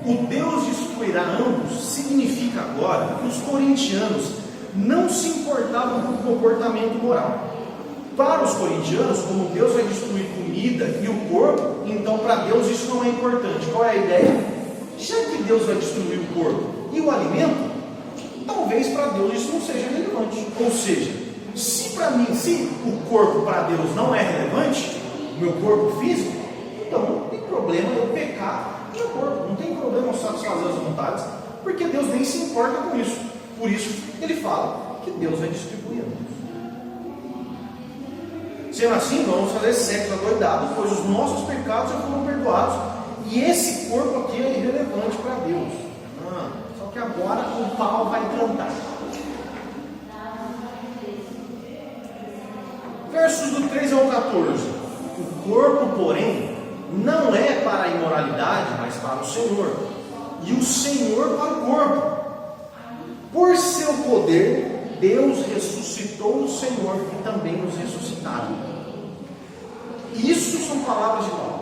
o Deus destruirá ambos significa agora que os corintianos não se importavam com o comportamento moral. Para os corintianos, como Deus vai destruir comida e o corpo, então para Deus isso não é importante. Qual é a ideia? Já que Deus vai destruir o corpo e o alimento, talvez para Deus isso não seja relevante. Ou seja, se para mim, se o corpo para Deus não é relevante, o meu corpo físico, então não tem problema eu pecar no meu corpo, não tem problema eu satisfazer as vontades, porque Deus nem se importa com isso. Por isso ele fala que Deus vai distribuir. Sendo assim, vamos fazer sexo adoidado, pois os nossos pecados já foram perdoados, e esse corpo aqui é irrelevante para Deus. Só que agora o pau vai cantar. Versos do 13 ao 14. O corpo, porém, não é para a imoralidade, mas para o Senhor, e o Senhor para o corpo. Por seu poder, Deus ressuscitou o Senhor e também nos ressuscitaram. Isso são palavras de Paulo.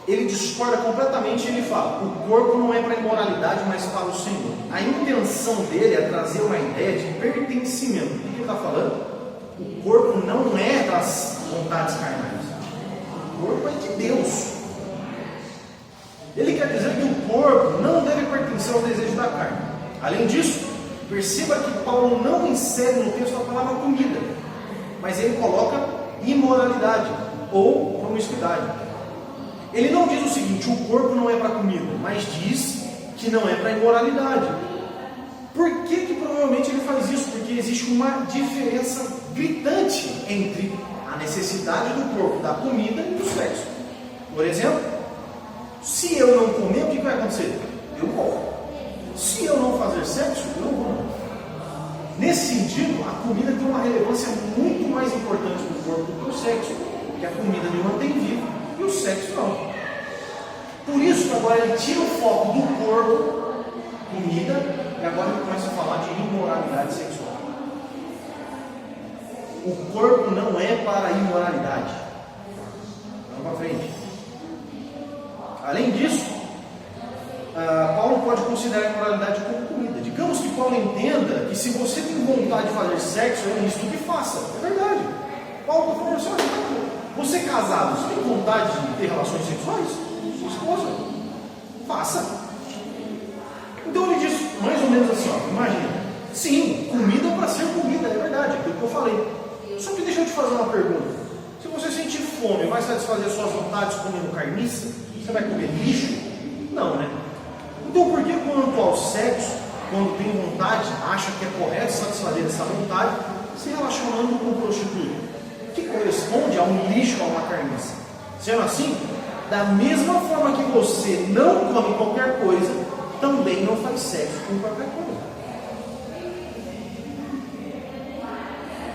Ele discorda completamente e ele fala: o corpo não é para a imoralidade, mas para o Senhor. A intenção dele é trazer uma ideia de pertencimento. O que ele está falando? O corpo não é das vontades carnais. O corpo é de Deus. Ele quer dizer que o corpo não deve pertencer ao desejo da carne. Além disso, perceba que Paulo não insere no texto a palavra comida, mas ele coloca imoralidade ou promiscuidade. Ele não diz o seguinte: o corpo não é para comida, mas diz que não é para imoralidade. Por que provavelmente ele faz isso? Porque existe uma diferença gritante entre a necessidade do corpo da comida e do sexo. Por exemplo, se eu não comer, o que vai acontecer? Eu morro. Se eu não fazer sexo, eu não vou. Nesse sentido, a comida tem uma relevância muito mais importante no corpo do que o sexo, porque a comida me mantém vivo e o sexo não. Por isso que agora ele tira o foco do corpo, comida, e agora ele começa a falar de imoralidade sexual. O corpo não é para a imoralidade. Vamos para frente. Além disso, Paulo pode considerar a imoralidade como comida. Digamos que Paulo entenda que se você tem vontade de fazer sexo, é isso que faça. É verdade. Paulo está falando assim: você casado, você tem vontade de ter relações sexuais? Sua esposa, faça. Então ele diz mais ou menos assim, imagina, sim, comida para ser comida, é verdade, aquilo que eu falei. Só que deixa eu te fazer uma pergunta. Se você sentir fome, vai satisfazer suas vontades comendo carniça? Você vai comer lixo? Não, né? Então por que quanto ao sexo, quando tem vontade, acha que é correto satisfazer essa vontade, se relacionando com o prostituto, que corresponde a um lixo, a uma carniça? Sendo assim, da mesma forma que você não come qualquer coisa, também não faz sexo com qualquer coisa.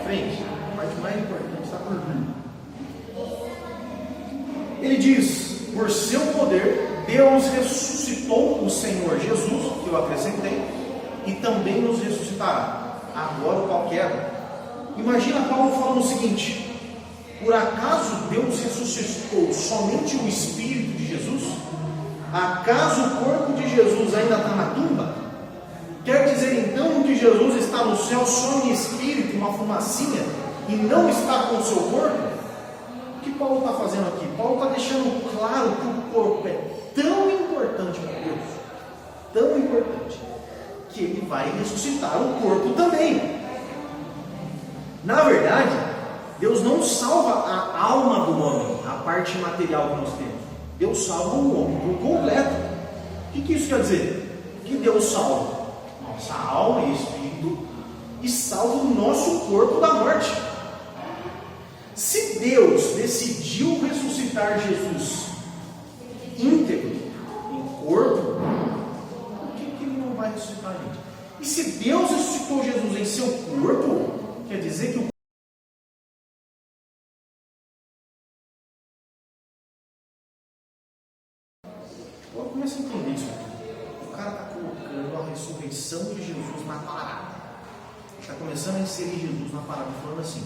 Frente, a parte mais importante está por vir. Ele diz: por seu poder, Deus ressuscitou o Senhor Jesus, que eu acrescentei, e também nos ressuscitará. Agora o qualquer. Imagina Paulo falando o seguinte: por acaso Deus ressuscitou somente o Espírito de Jesus? Acaso o corpo de Jesus ainda está na tumba? Quer dizer então que Jesus está no céu só em espírito, uma fumacinha, e não está com o seu corpo? O que Paulo está fazendo aqui? Paulo está deixando claro que o corpo é tão importante para Deus, tão importante, que ele vai ressuscitar o corpo também. Na verdade, Deus não salva a alma do homem, a parte material que nós temos. Deus salva o homem por completo. O que isso quer dizer? Que Deus salva e salva o nosso corpo da morte. Se Deus decidiu ressuscitar Jesus íntegro, em corpo, por que Ele não vai ressuscitar a gente? E se Deus ressuscitou Jesus em seu corpo, quer dizer que o agora começa a entender isso aqui. O cara está colocando a ressurreição de Jesus na parada. Está começando a inserir Jesus na parada, falando assim: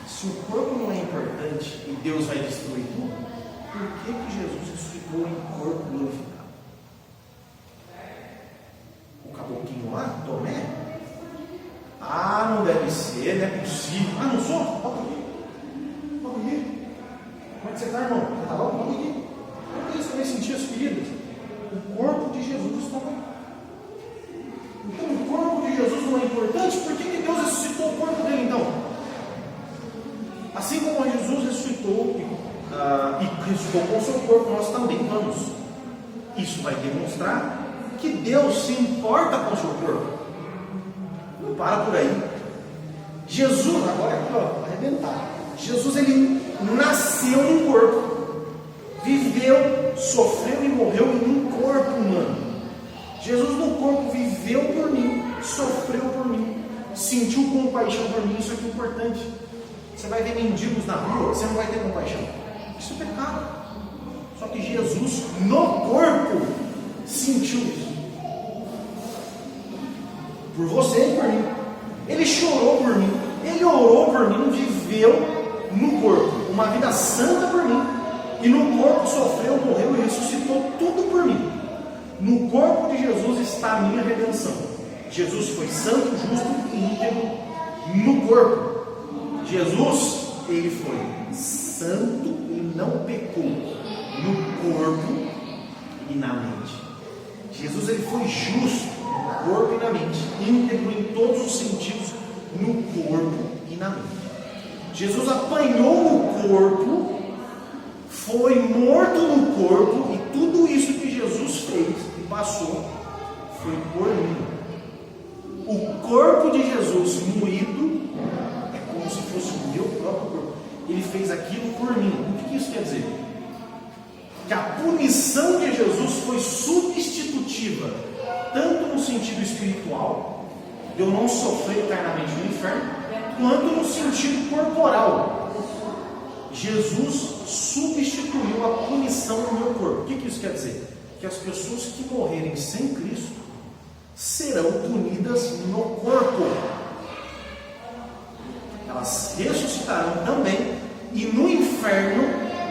se o corpo não é importante e Deus vai destruir tudo, por que Jesus ressuscitou em corpo glorificado? O caboclinho lá, Tomé? Ah, não deve ser, não é possível. Ah, não sou? Volta aqui. Volta aqui. Como é que você está, irmão? Você está bom? Volta aqui. Por que isso também sentir as feridas? O corpo de Jesus está bem. Então, o corpo de Jesus não é importante? Por que Deus ressuscitou o corpo dele então? Assim como Jesus ressuscitou e ressuscitou com o seu corpo, nós também vamos. Isso vai demonstrar que Deus se importa com o seu corpo. Não para por aí. Jesus, agora aqui, ó, arrebentar. Jesus, ele nasceu num corpo, viveu, sofreu e morreu em um corpo humano. Jesus no corpo viveu por mim, sofreu por mim, sentiu compaixão por mim. Isso aqui é importante. Você vai ver mendigos na rua, você não vai ter compaixão. Isso é pecado. Só que Jesus no corpo sentiu isso. Por você e por mim. Ele chorou por mim, ele orou por mim, viveu no corpo uma vida santa por mim, e no corpo sofreu, morreu e ressuscitou tudo por mim. No corpo de Jesus está a minha redenção. Jesus foi santo, justo e íntegro no corpo. Jesus, ele foi santo e não pecou no corpo e na mente. Jesus, ele foi justo no corpo e na mente, íntegro em todos os sentidos no corpo e na mente. Jesus apanhou no corpo, foi morto no corpo, e tudo isso que Jesus fez e passou foi por mim. O corpo de Jesus moído é como se fosse o meu próprio corpo. Ele fez aquilo por mim. O que isso quer dizer? Que a punição de Jesus foi substitutiva, tanto no sentido espiritual, de eu não sofrer eternamente no inferno, quanto no sentido corporal. Jesus substituiu a punição no meu corpo. O que isso quer dizer? Que as pessoas que morrerem sem Cristo serão punidas no corpo. Elas ressuscitarão também, e no inferno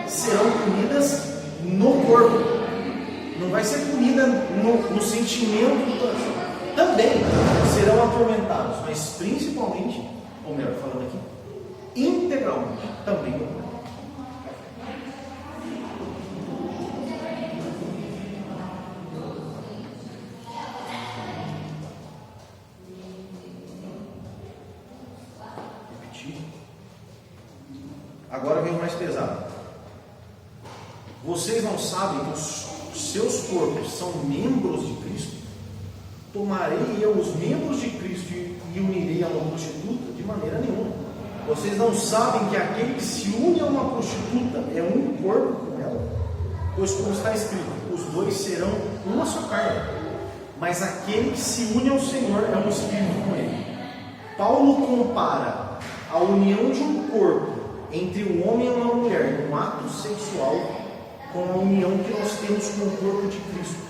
serão punidas no corpo. Não vai ser punida no sentimento. Também serão atormentados, mas principalmente, ou melhor, falando aqui, integralmente também no corpo. Agora vem o mais pesado. Vocês não sabem que os seus corpos são membros de Cristo? Tomarei eu os membros de Cristo e unirei a uma prostituta? De maneira nenhuma. Vocês não sabem que aquele que se une a uma prostituta é um corpo com ela? Pois, como está escrito, os dois serão uma só carne. Mas aquele que se une ao Senhor é um espírito com ele. Paulo compara a união de um corpo entre um homem e uma mulher num ato sexual com a união que nós temos com o corpo de Cristo.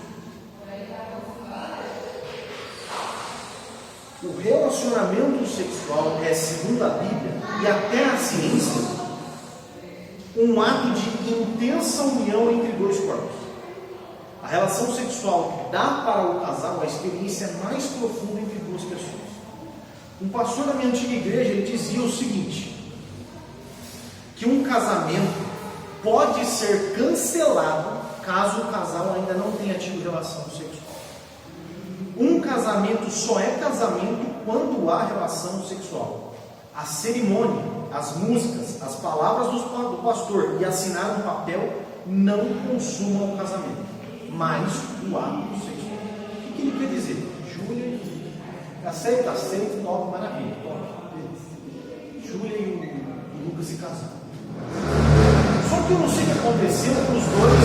O relacionamento sexual é, segundo a Bíblia e até a ciência, um ato de intensa união entre dois corpos. A relação sexual dá para o casal a experiência mais profunda entre duas pessoas. Um pastor da minha antiga igreja, ele dizia o seguinte: que um casamento pode ser cancelado caso o casal ainda não tenha tido relação sexual. Um casamento só é casamento quando há relação sexual. A cerimônia, as músicas, as palavras do pastor e assinar um papel não consumam o casamento, mas o ato sexual. O que ele quer dizer? Júlia, aceito, top, maravilha, top. Júlia e o Lucas se casaram. Só que eu não sei o que aconteceu com os dois,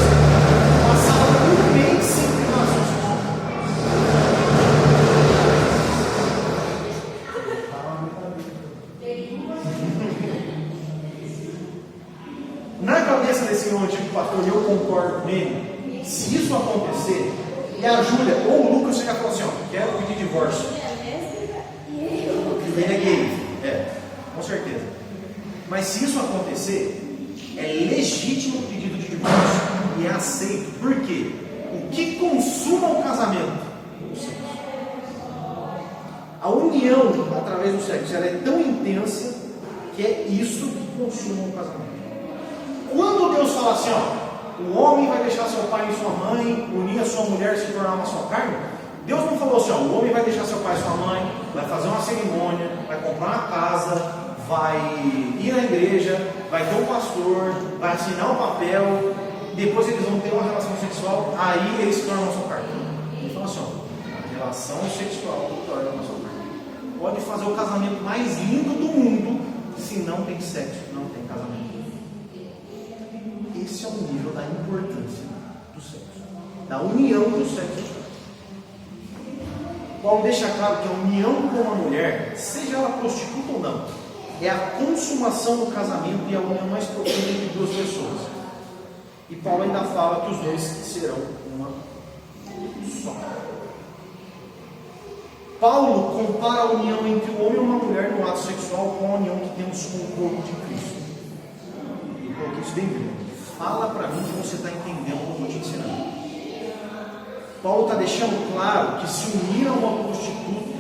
passaram um mês sem relação sexual. Na cabeça desse meu antigo pastor, e eu concordo com ele, se isso acontecer, e a Júlia ou o Lucas chegar e falar assim, ó, quero pedir divórcio. Ele é gay, com certeza. Mas se isso acontecer, é legítimo o pedido de divórcio e é aceito. Por quê? O que consuma o casamento? O sexo. A união através do sexo, ela é tão intensa que é isso que consuma o casamento. Quando Deus fala assim, ó, o homem vai deixar seu pai e sua mãe, unir a sua mulher e se tornar uma só carne, Deus não falou assim, ó, o homem vai deixar seu pai e sua mãe, vai fazer uma cerimônia, vai comprar uma casa, vai ir na igreja, vai ter um pastor, vai assinar um papel, depois eles vão ter uma relação sexual, aí eles se tornam uma só carne. Ele falou assim, ó, a relação sexual torna uma só carne. Pode fazer o casamento mais lindo do mundo, se não tem sexo, não tem casamento. Esse é o nível da importância do sexo, da união do sexo. Paulo deixa claro que a união com uma mulher, seja ela prostituta ou não, é a consumação do casamento e a união mais profunda entre duas pessoas. E Paulo ainda fala que os dois serão uma só. Paulo compara a união entre um homem e uma mulher no ato sexual com a união que temos com o corpo de Cristo. Eu coloquei isso bem grande. Fala para mim que você está entendendo o que eu estou te ensinando. Paulo está deixando claro que se unir a uma prostituta,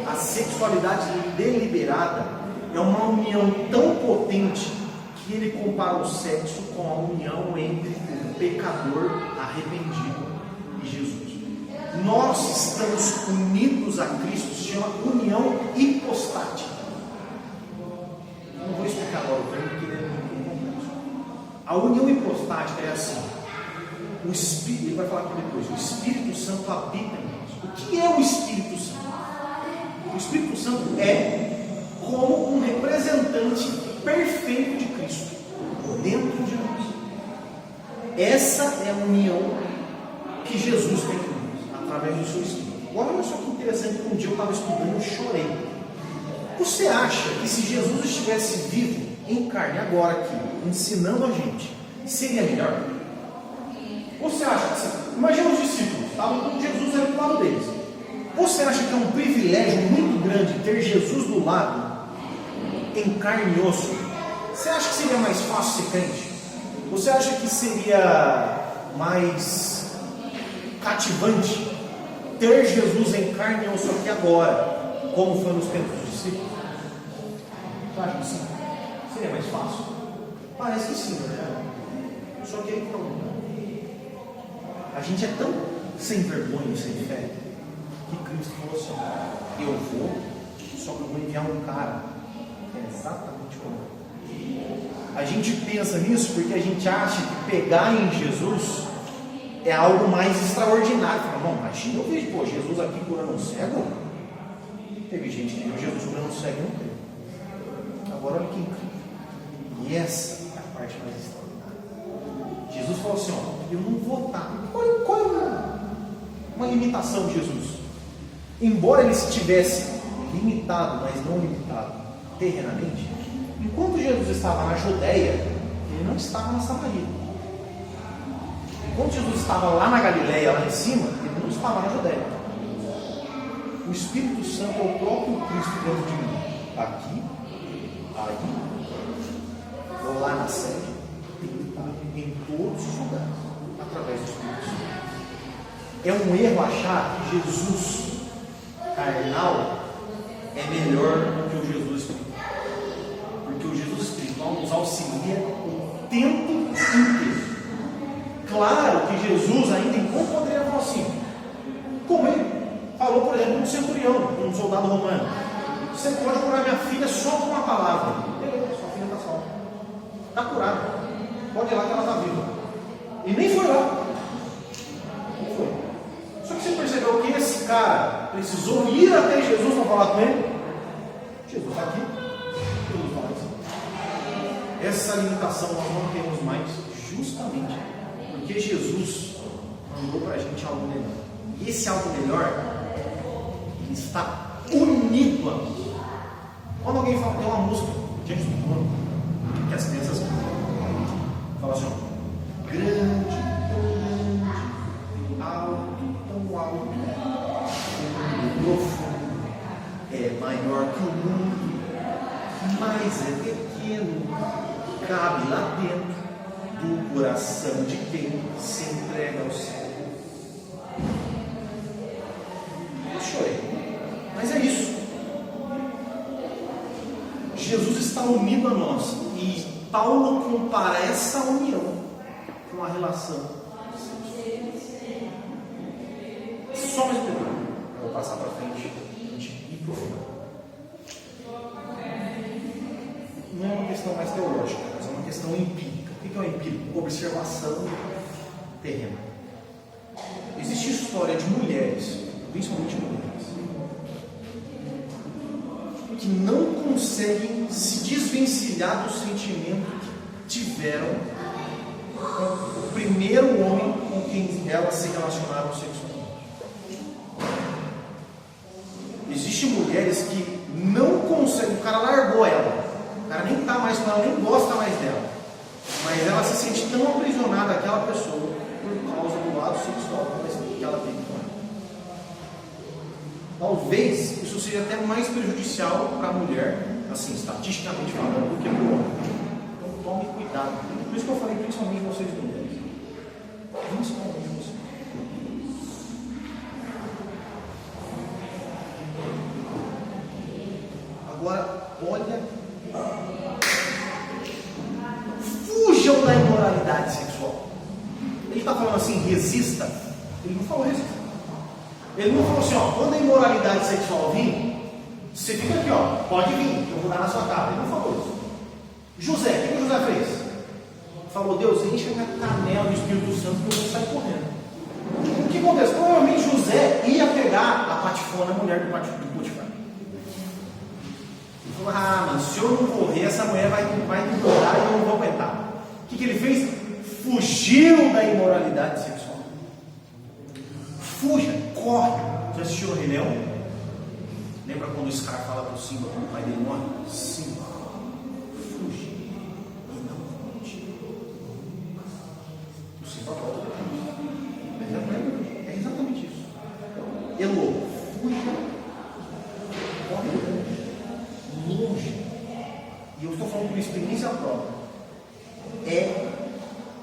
a sexualidade deliberada, é uma união tão potente que ele compara o sexo com a união entre o pecador arrependido e Jesus. Nós estamos unidos a Cristo, se chama união hipostática. Não vou explicar agora o termo, porque ele é muito complexo. A união hipostática é assim. O Espírito, ele vai falar aqui depois, o Espírito Santo habita em nós. O que é o Espírito Santo? O Espírito Santo é como um representante perfeito de Cristo dentro de nós. Essa é a união que Jesus tem com nós, através do seu Espírito. Agora olha só que interessante, um dia eu estava estudando e chorei. Você acha que se Jesus estivesse vivo, em carne, agora aqui, ensinando a gente, seria melhor? Você acha que, imagina os discípulos, estavam com Jesus ali do lado deles. Você acha que é um privilégio muito grande ter Jesus do lado, em carne e osso? Você acha que seria mais fácil ser crente? Você acha que seria mais cativante ter Jesus em carne e osso aqui agora, como foi nos tempos dos discípulos? Você acha que sim? Seria mais fácil? Parece que sim, né? Só que aí não. A gente é tão sem vergonha e sem fé que Cristo falou assim: eu vou, só que eu vou enviar um cara que é exatamente como eu. A gente pensa nisso porque a gente acha que pegar em Jesus é algo mais extraordinário. Fala, não, imagina, eu vejo, pô, Jesus aqui curando um cego. Teve gente que viu Jesus curando um cego e não creu. Agora olha que incrível. E essa é a parte mais extraordinária. Jesus falou assim: ó, eu não vou estar. Qual é uma limitação de Jesus? Embora ele estivesse limitado, mas não limitado terrenamente, enquanto Jesus estava na Judéia, ele não estava na Samaria. Enquanto Jesus estava lá na Galileia, lá em cima, ele não estava na Judéia. O Espírito Santo é o próprio Cristo dentro de mim. Aqui, aí, ou lá na sede, em todos os lugares, através do Espírito Santo. É um erro achar que Jesus carnal é melhor do que o Jesus espiritual, porque o Jesus espiritual nos auxilia o tempo inteiro. Claro que Jesus ainda enquanto poderia falar assim, como ele falou, por exemplo, um centurião, um soldado romano: você pode curar minha filha só com uma palavra. Beleza, sua filha está salva, está curada, pode ir lá que ela está viva. E nem foi lá. Não foi. Só que você percebeu que esse cara precisou ir até Jesus, não falar com ele? Jesus está aqui. Jesus fala isso. Essa limitação nós não temos mais, justamente porque Jesus mandou para a gente algo melhor. E esse algo melhor, ele está unido a nós. Quando alguém fala, tem uma música diante do trono, que as crianças falam assim: grande, tão alto, profundo, é maior que o mundo, mas é pequeno, cabe lá dentro do coração de quem se entrega ao céu. Eu chorei, mas é isso. Jesus está unido a nós, e Paulo compara essa união com a relação. Só mais um pouquinho, eu vou passar para frente, a gente ir para o final. Não é uma questão mais teológica, mas é uma questão empírica. O que é o empírico? Observação terrena. Existe história de mulheres, principalmente mulheres, que não conseguem se desvencilhar do sentimento que tiveram com o primeiro homem com quem elas se relacionaram sexualmente. Existem mulheres que não conseguem, o cara largou ela, o cara nem está mais com ela, nem gosta mais dela, mas ela se sente tão aprisionada àquela pessoa por causa do lado sexual que ela teve com ela. Talvez isso seja até mais prejudicial para a mulher, assim, estatisticamente falando, do que para o homem. Então tome cuidado. Por isso que eu falei principalmente vocês mulheres. Principalmente vocês. Agora, olha. Fujam da imoralidade sexual. Ele está falando assim, resista. Ele não falou resista. Ele não falou assim, ó, quando a imoralidade sexual vir, você fica aqui, ó, pode vir, eu vou dar na sua cara. Ele não falou isso. José, o que José fez? Falou, Deus, enche a minha canela do Espírito Santo que eu vou sair correndo. O que acontece? Provavelmente José ia pegar a Patifona, a mulher do Potifar. Ele falou, mas se eu não correr, essa mulher vai me durar e eu não vou aguentar. O que ele fez? Fugiu da imoralidade sexual. Fuja, corre. Já assistiu o Rei Leão? Lembra quando o Scar fala para o Simba quando o pai dele morre? Simba, fuja e não volte. O Simba volta depois. É exatamente isso. Elô, fuja, corre longe. E eu estou falando por experiência própria.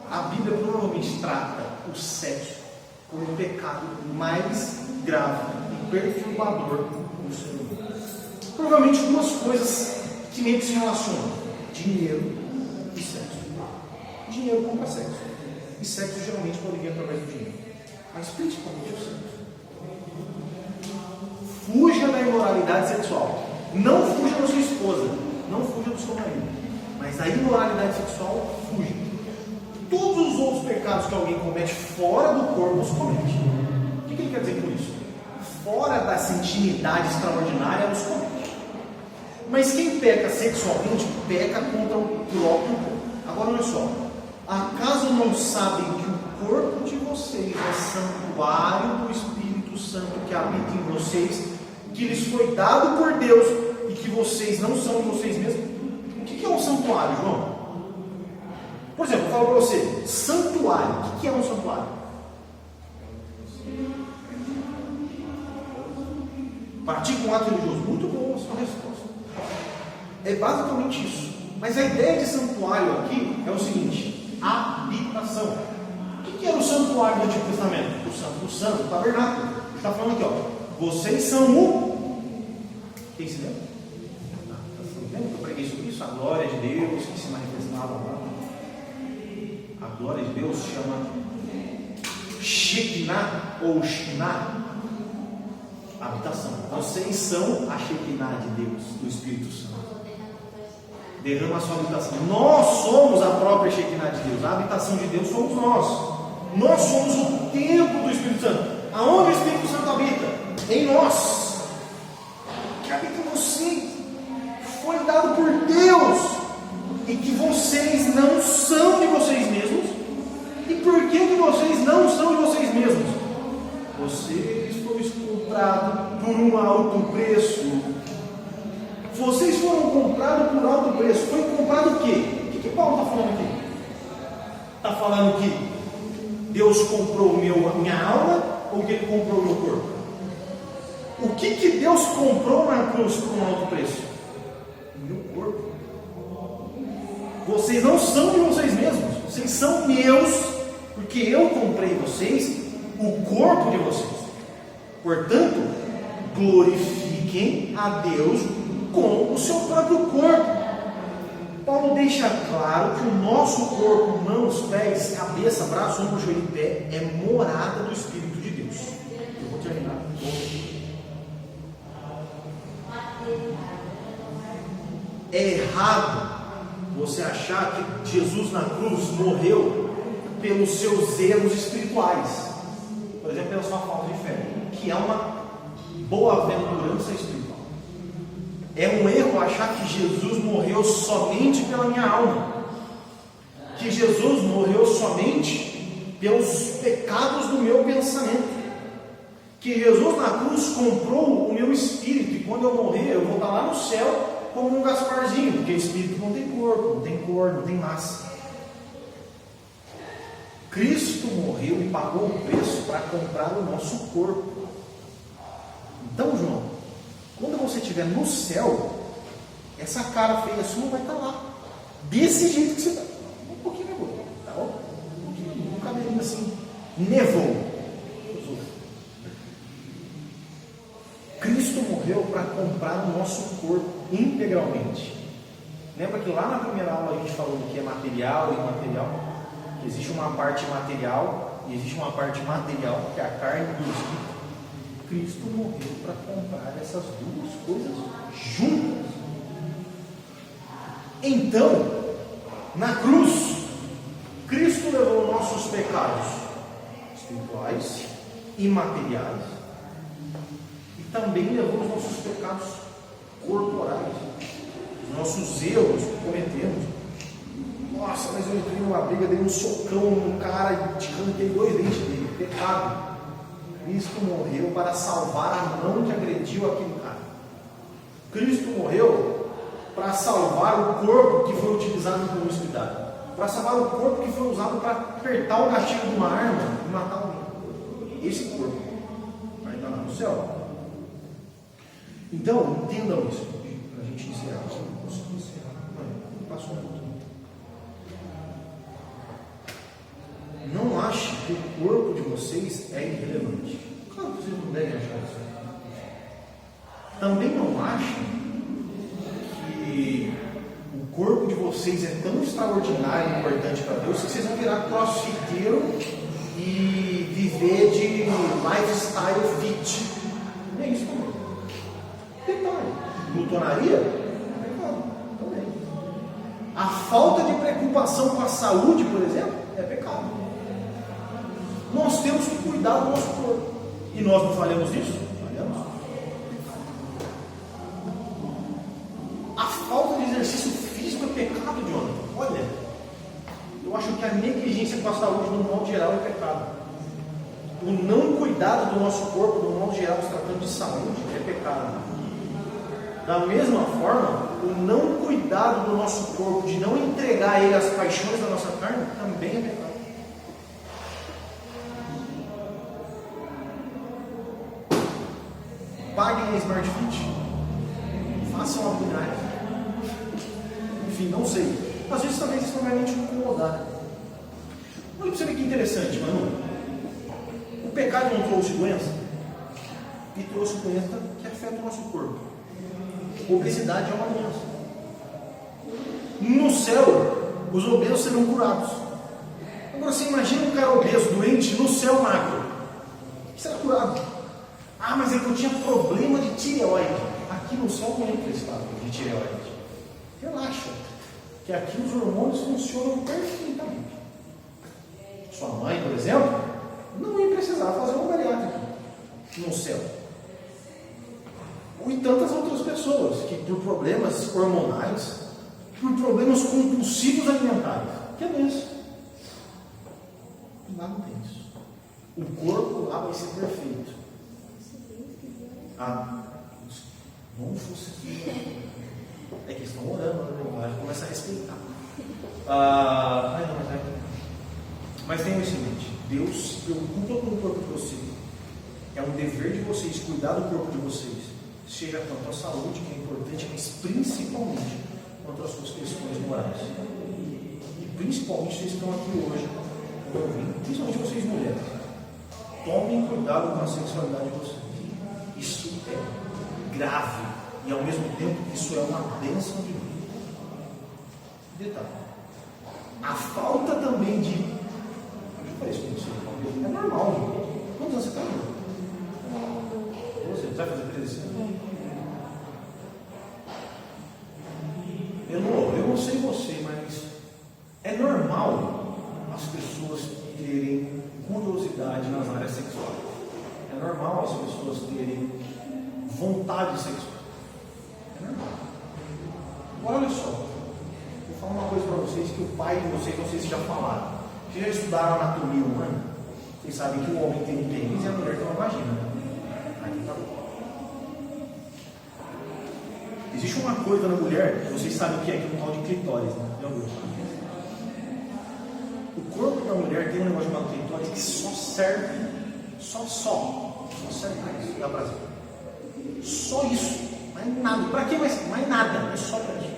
A Bíblia provavelmente trata o sexo como o pecado mais grave e perturbador do ser humano. Provavelmente duas coisas que meio que se relacionam: dinheiro e sexo. Dinheiro compra sexo. E sexo geralmente pode vir através do dinheiro. Mas principalmente o sexo. Fuja da imoralidade sexual. Não fuja da sua esposa. Não fuja do seu marido. Mas da imoralidade sexual, fuja. Todos os outros pecados que alguém comete fora do corpo, os comete. O que ele quer dizer com isso? Fora dessa intimidade extraordinária, os comete. Mas quem peca sexualmente, peca contra o próprio corpo. Agora olha só. Acaso não sabem que o corpo de vocês é santuário do Espírito Santo que habita em vocês, que lhes foi dado por Deus e que vocês não são de vocês mesmos? O que é um santuário, João? Por exemplo, eu falo para você, santuário. O que é um santuário? Partir com um ato religioso. Muito boa a sua resposta. É basicamente isso. Mas a ideia de santuário aqui é o seguinte: habitação. O que era o santuário do Antigo Testamento? O Santo do Santo, o tabernáculo. Ele está falando aqui, ó. Vocês são o... Quem se lembra? Lembra que eu preguei sobre isso? A glória de Deus que se manifestava lá. A glória de Deus chama Shekinah ou Shiná, habitação. Vocês são a Shekinah de Deus, do Espírito Santo. Derrama a sua habitação. Nós somos a própria Shekinah de Deus. A habitação de Deus somos nós. Nós somos o templo do Espírito Santo. Aonde o Espírito Santo habita? Em nós. O preço. Vocês foram comprados por alto preço. Foi comprado o quê? O que Paulo está falando aqui? Está falando que Deus comprou a minha alma ou que Ele comprou o meu corpo? O que Deus comprou na cruz por um alto preço? O meu corpo. Vocês não são de vocês mesmos. Vocês são meus, porque eu comprei vocês, o corpo de vocês. Portanto, glorifiquem a Deus com o seu próprio corpo. Paulo deixa claro que o nosso corpo, mãos, pés, cabeça, braço, ombro, joelho e pé, é morada do Espírito de Deus. Eu vou terminar com é errado você achar que Jesus na cruz morreu pelos seus erros espirituais, por exemplo, pela sua falta de fé, que é uma boa-aventurança espiritual. É um erro achar que Jesus morreu somente pela minha alma, que Jesus morreu somente pelos pecados do meu pensamento, que Jesus na cruz comprou o meu espírito, e quando eu morrer eu vou estar lá no céu como um Gasparzinho, porque espírito não tem corpo, não tem cor, não tem massa. Cristo morreu e pagou o preço para comprar o nosso corpo. Então, João, quando você estiver no céu, essa cara feia sua vai estar lá, desse jeito que você está. Um pouquinho nevou, tá bom? Um cabelinho assim, nevou. Cristo morreu para comprar o nosso corpo integralmente. Lembra que lá na primeira aula a gente falou do que é material e imaterial? Que existe uma parte material e existe uma parte material, que é a carne e o espírito. Cristo morreu para comprar essas duas coisas juntas. Então, na cruz, Cristo levou nossos pecados espirituais e materiais, e também levou os nossos pecados corporais, os nossos erros que cometemos. Nossa, mas eu entrei numa briga, dei um socão no cara e te arranquei 2 dentes dele. Pecado. Cristo morreu para salvar a mão que agrediu aquele cara. Cristo morreu para salvar o corpo que foi utilizado em promiscuidade, para salvar o corpo que foi usado para apertar o gatilho de uma arma e matar alguém. Esse corpo vai estar lá no céu. Então, entendam isso, para a gente encerrar. Passou um pouquinho. Não ache que o corpo de vocês é irrelevante. Claro que vocês não devem achar isso. Também não achem que o corpo de vocês é tão extraordinário e importante para Deus que vocês vão virar crossfiteiro e viver de lifestyle fit. Não é isso também. Detalhe, glutonaria é pecado também. A falta de preocupação com a saúde, por exemplo, é pecado. Nós temos que cuidar do nosso corpo. E nós não falhamos nisso? Falhamos. A falta de exercício físico é pecado, Jonathan. Olha, eu acho que a negligência com a saúde, no modo geral, é pecado. O não cuidado do nosso corpo, no modo geral, se tratando de saúde, é pecado. Da mesma forma, o não cuidado do nosso corpo, de não entregar a ele as paixões da nossa carne, também é pecado. Paguem a Smart Fit, façam abdominais, enfim, não sei. Às vezes também isso vai realmente incomodar. Olha para você ver que interessante, Manu. O pecado não trouxe doença? E trouxe doença que afeta o nosso corpo. Obesidade é uma doença. No céu, os obesos serão curados. Agora você imagina um cara obeso, doente, no céu magro. Que será curado? Ah, mas é que eu tinha problema de tireoide. Aqui no céu não entra esse estado de tireoide. Relaxa, que aqui os hormônios funcionam perfeitamente. Sua mãe, por exemplo, não ia precisar fazer uma bariátrica no céu. E tantas outras pessoas que por problemas hormonais, por problemas compulsivos alimentares, que é doença. Lá não tem isso. O corpo lá vai ser perfeito. Não fosse assim. É que eles estão orando, né? Começa a respeitar. Mas tenham isso em mente. Deus se preocupa com o corpo de vocês. É um dever de vocês cuidar do corpo de vocês. Seja quanto à saúde, que é importante, mas principalmente quanto às suas questões morais. E principalmente vocês estão aqui hoje, principalmente vocês mulheres. Tomem cuidado com a sexualidade de vocês. Isso é grave. E ao mesmo tempo, isso é uma bênção de Deus. Detalhe. A falta também de. Eu já falei isso com você. É normal, gente. Quantos anos você está? Você vai fazer 13 anos? Eu não sei você, mas é normal as pessoas terem curiosidade nas áreas sexuais. É normal as pessoas terem vontade sexual. É normal. Agora olha só, vou falar uma coisa para vocês que o pai de vocês já falaram. Vocês já estudaram anatomia humana? Vocês sabem que o homem tem um pênis e a mulher tem uma vagina, né? Aqui tá bom. Existe uma coisa na mulher, vocês sabem o que é um tal de clitóris, né? O corpo da mulher tem um negócio chamado clitóris que só serve, só serve para isso, dá prazer. Só isso, mais nada. Para que mais nada? É só para isso.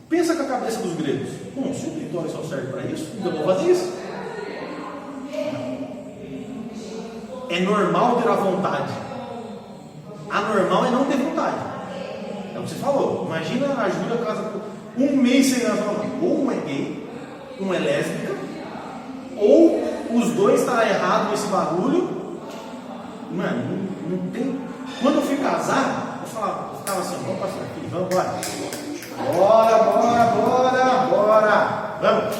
Pensa com a cabeça dos gregos. Se o clitóris só serve para isso, então eu vou fazer isso. É normal ter a vontade. Anormal é não ter vontade. É o que você falou. Imagina a Júlia casa por um mês sem nada. Ou um é gay, um é lésbica, ou os dois estarão errados nesse bagulho. Mano, não tem. Quando eu fui casar, eu ficava assim: vamos passar aqui, vamos embora. Bora. Vamos.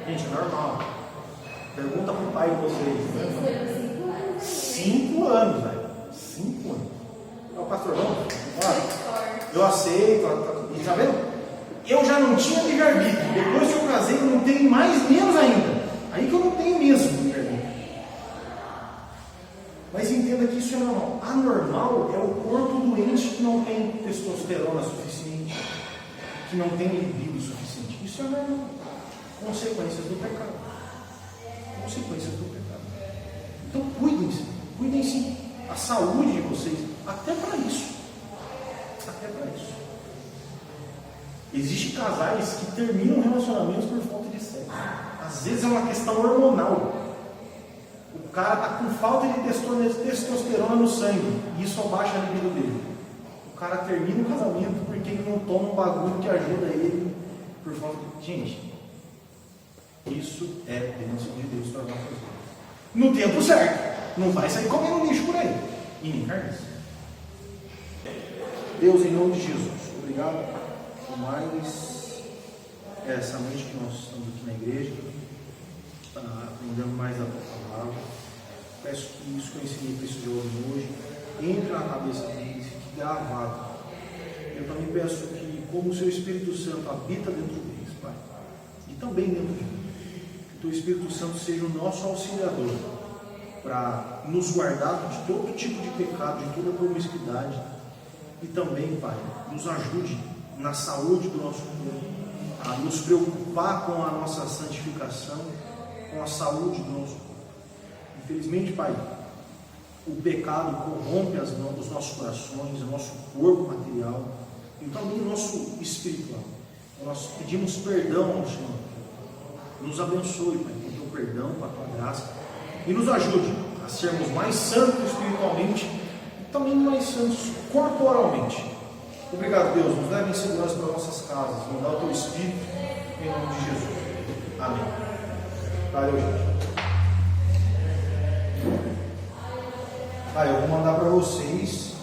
Gente, é normal. Pergunta pro pai de vocês. 5 anos, velho. 5 anos. Ó, pastor, vamos? Bora. Eu aceito. E tá vendo? Eu já não tinha livre-arbítrio. Depois que eu casei, eu não tenho menos ainda. Aí que eu não tenho mesmo livre-arbítrio. Mas entenda que isso é normal. Anormal é o corpo doente que não tem testosterona suficiente, que não tem libido suficiente. Isso é normal. Consequências do pecado. Então cuidem-se. A saúde de vocês, até para isso. Existem casais que terminam relacionamentos por falta de sexo. Às vezes é uma questão hormonal. O cara está com falta de testosterona no sangue. E isso abaixa a libido dele. O cara termina o casamento porque ele não toma um bagulho que ajuda ele por falta de... Gente, isso é bênção de Deus para nós fazer. No tempo certo. Não vai sair comendo lixo por aí. E nem carniça. Deus, em nome de Jesus, obrigado por mais essa noite que nós estamos aqui na igreja, aprendendo mais a tua palavra. Peço que isso que eu ensinei para esse jovem hoje entre na cabeça dele e fique gravado. Eu também peço que, como o seu Espírito Santo habita dentro deles, Pai, e também dentro de mim, que o teu Espírito Santo seja o nosso auxiliador para nos guardar de todo tipo de pecado, de toda promiscuidade, e também, Pai, nos ajude na saúde do nosso corpo, a nos preocupar com a nossa santificação, com a saúde do nosso corpo. Infelizmente, Pai, o pecado corrompe os nossos corações, o nosso corpo material e também o nosso espiritual. Nós pedimos perdão ao Senhor. Nos abençoe, Pai, com o teu perdão, com a tua graça, e nos ajude a sermos mais santos espiritualmente e também mais santos corporalmente. Obrigado, Deus. Nos leve em segurança para nossas casas. Nos dá o teu Espírito, em nome de Jesus. Amém. Valeu, gente. Eu vou mandar para vocês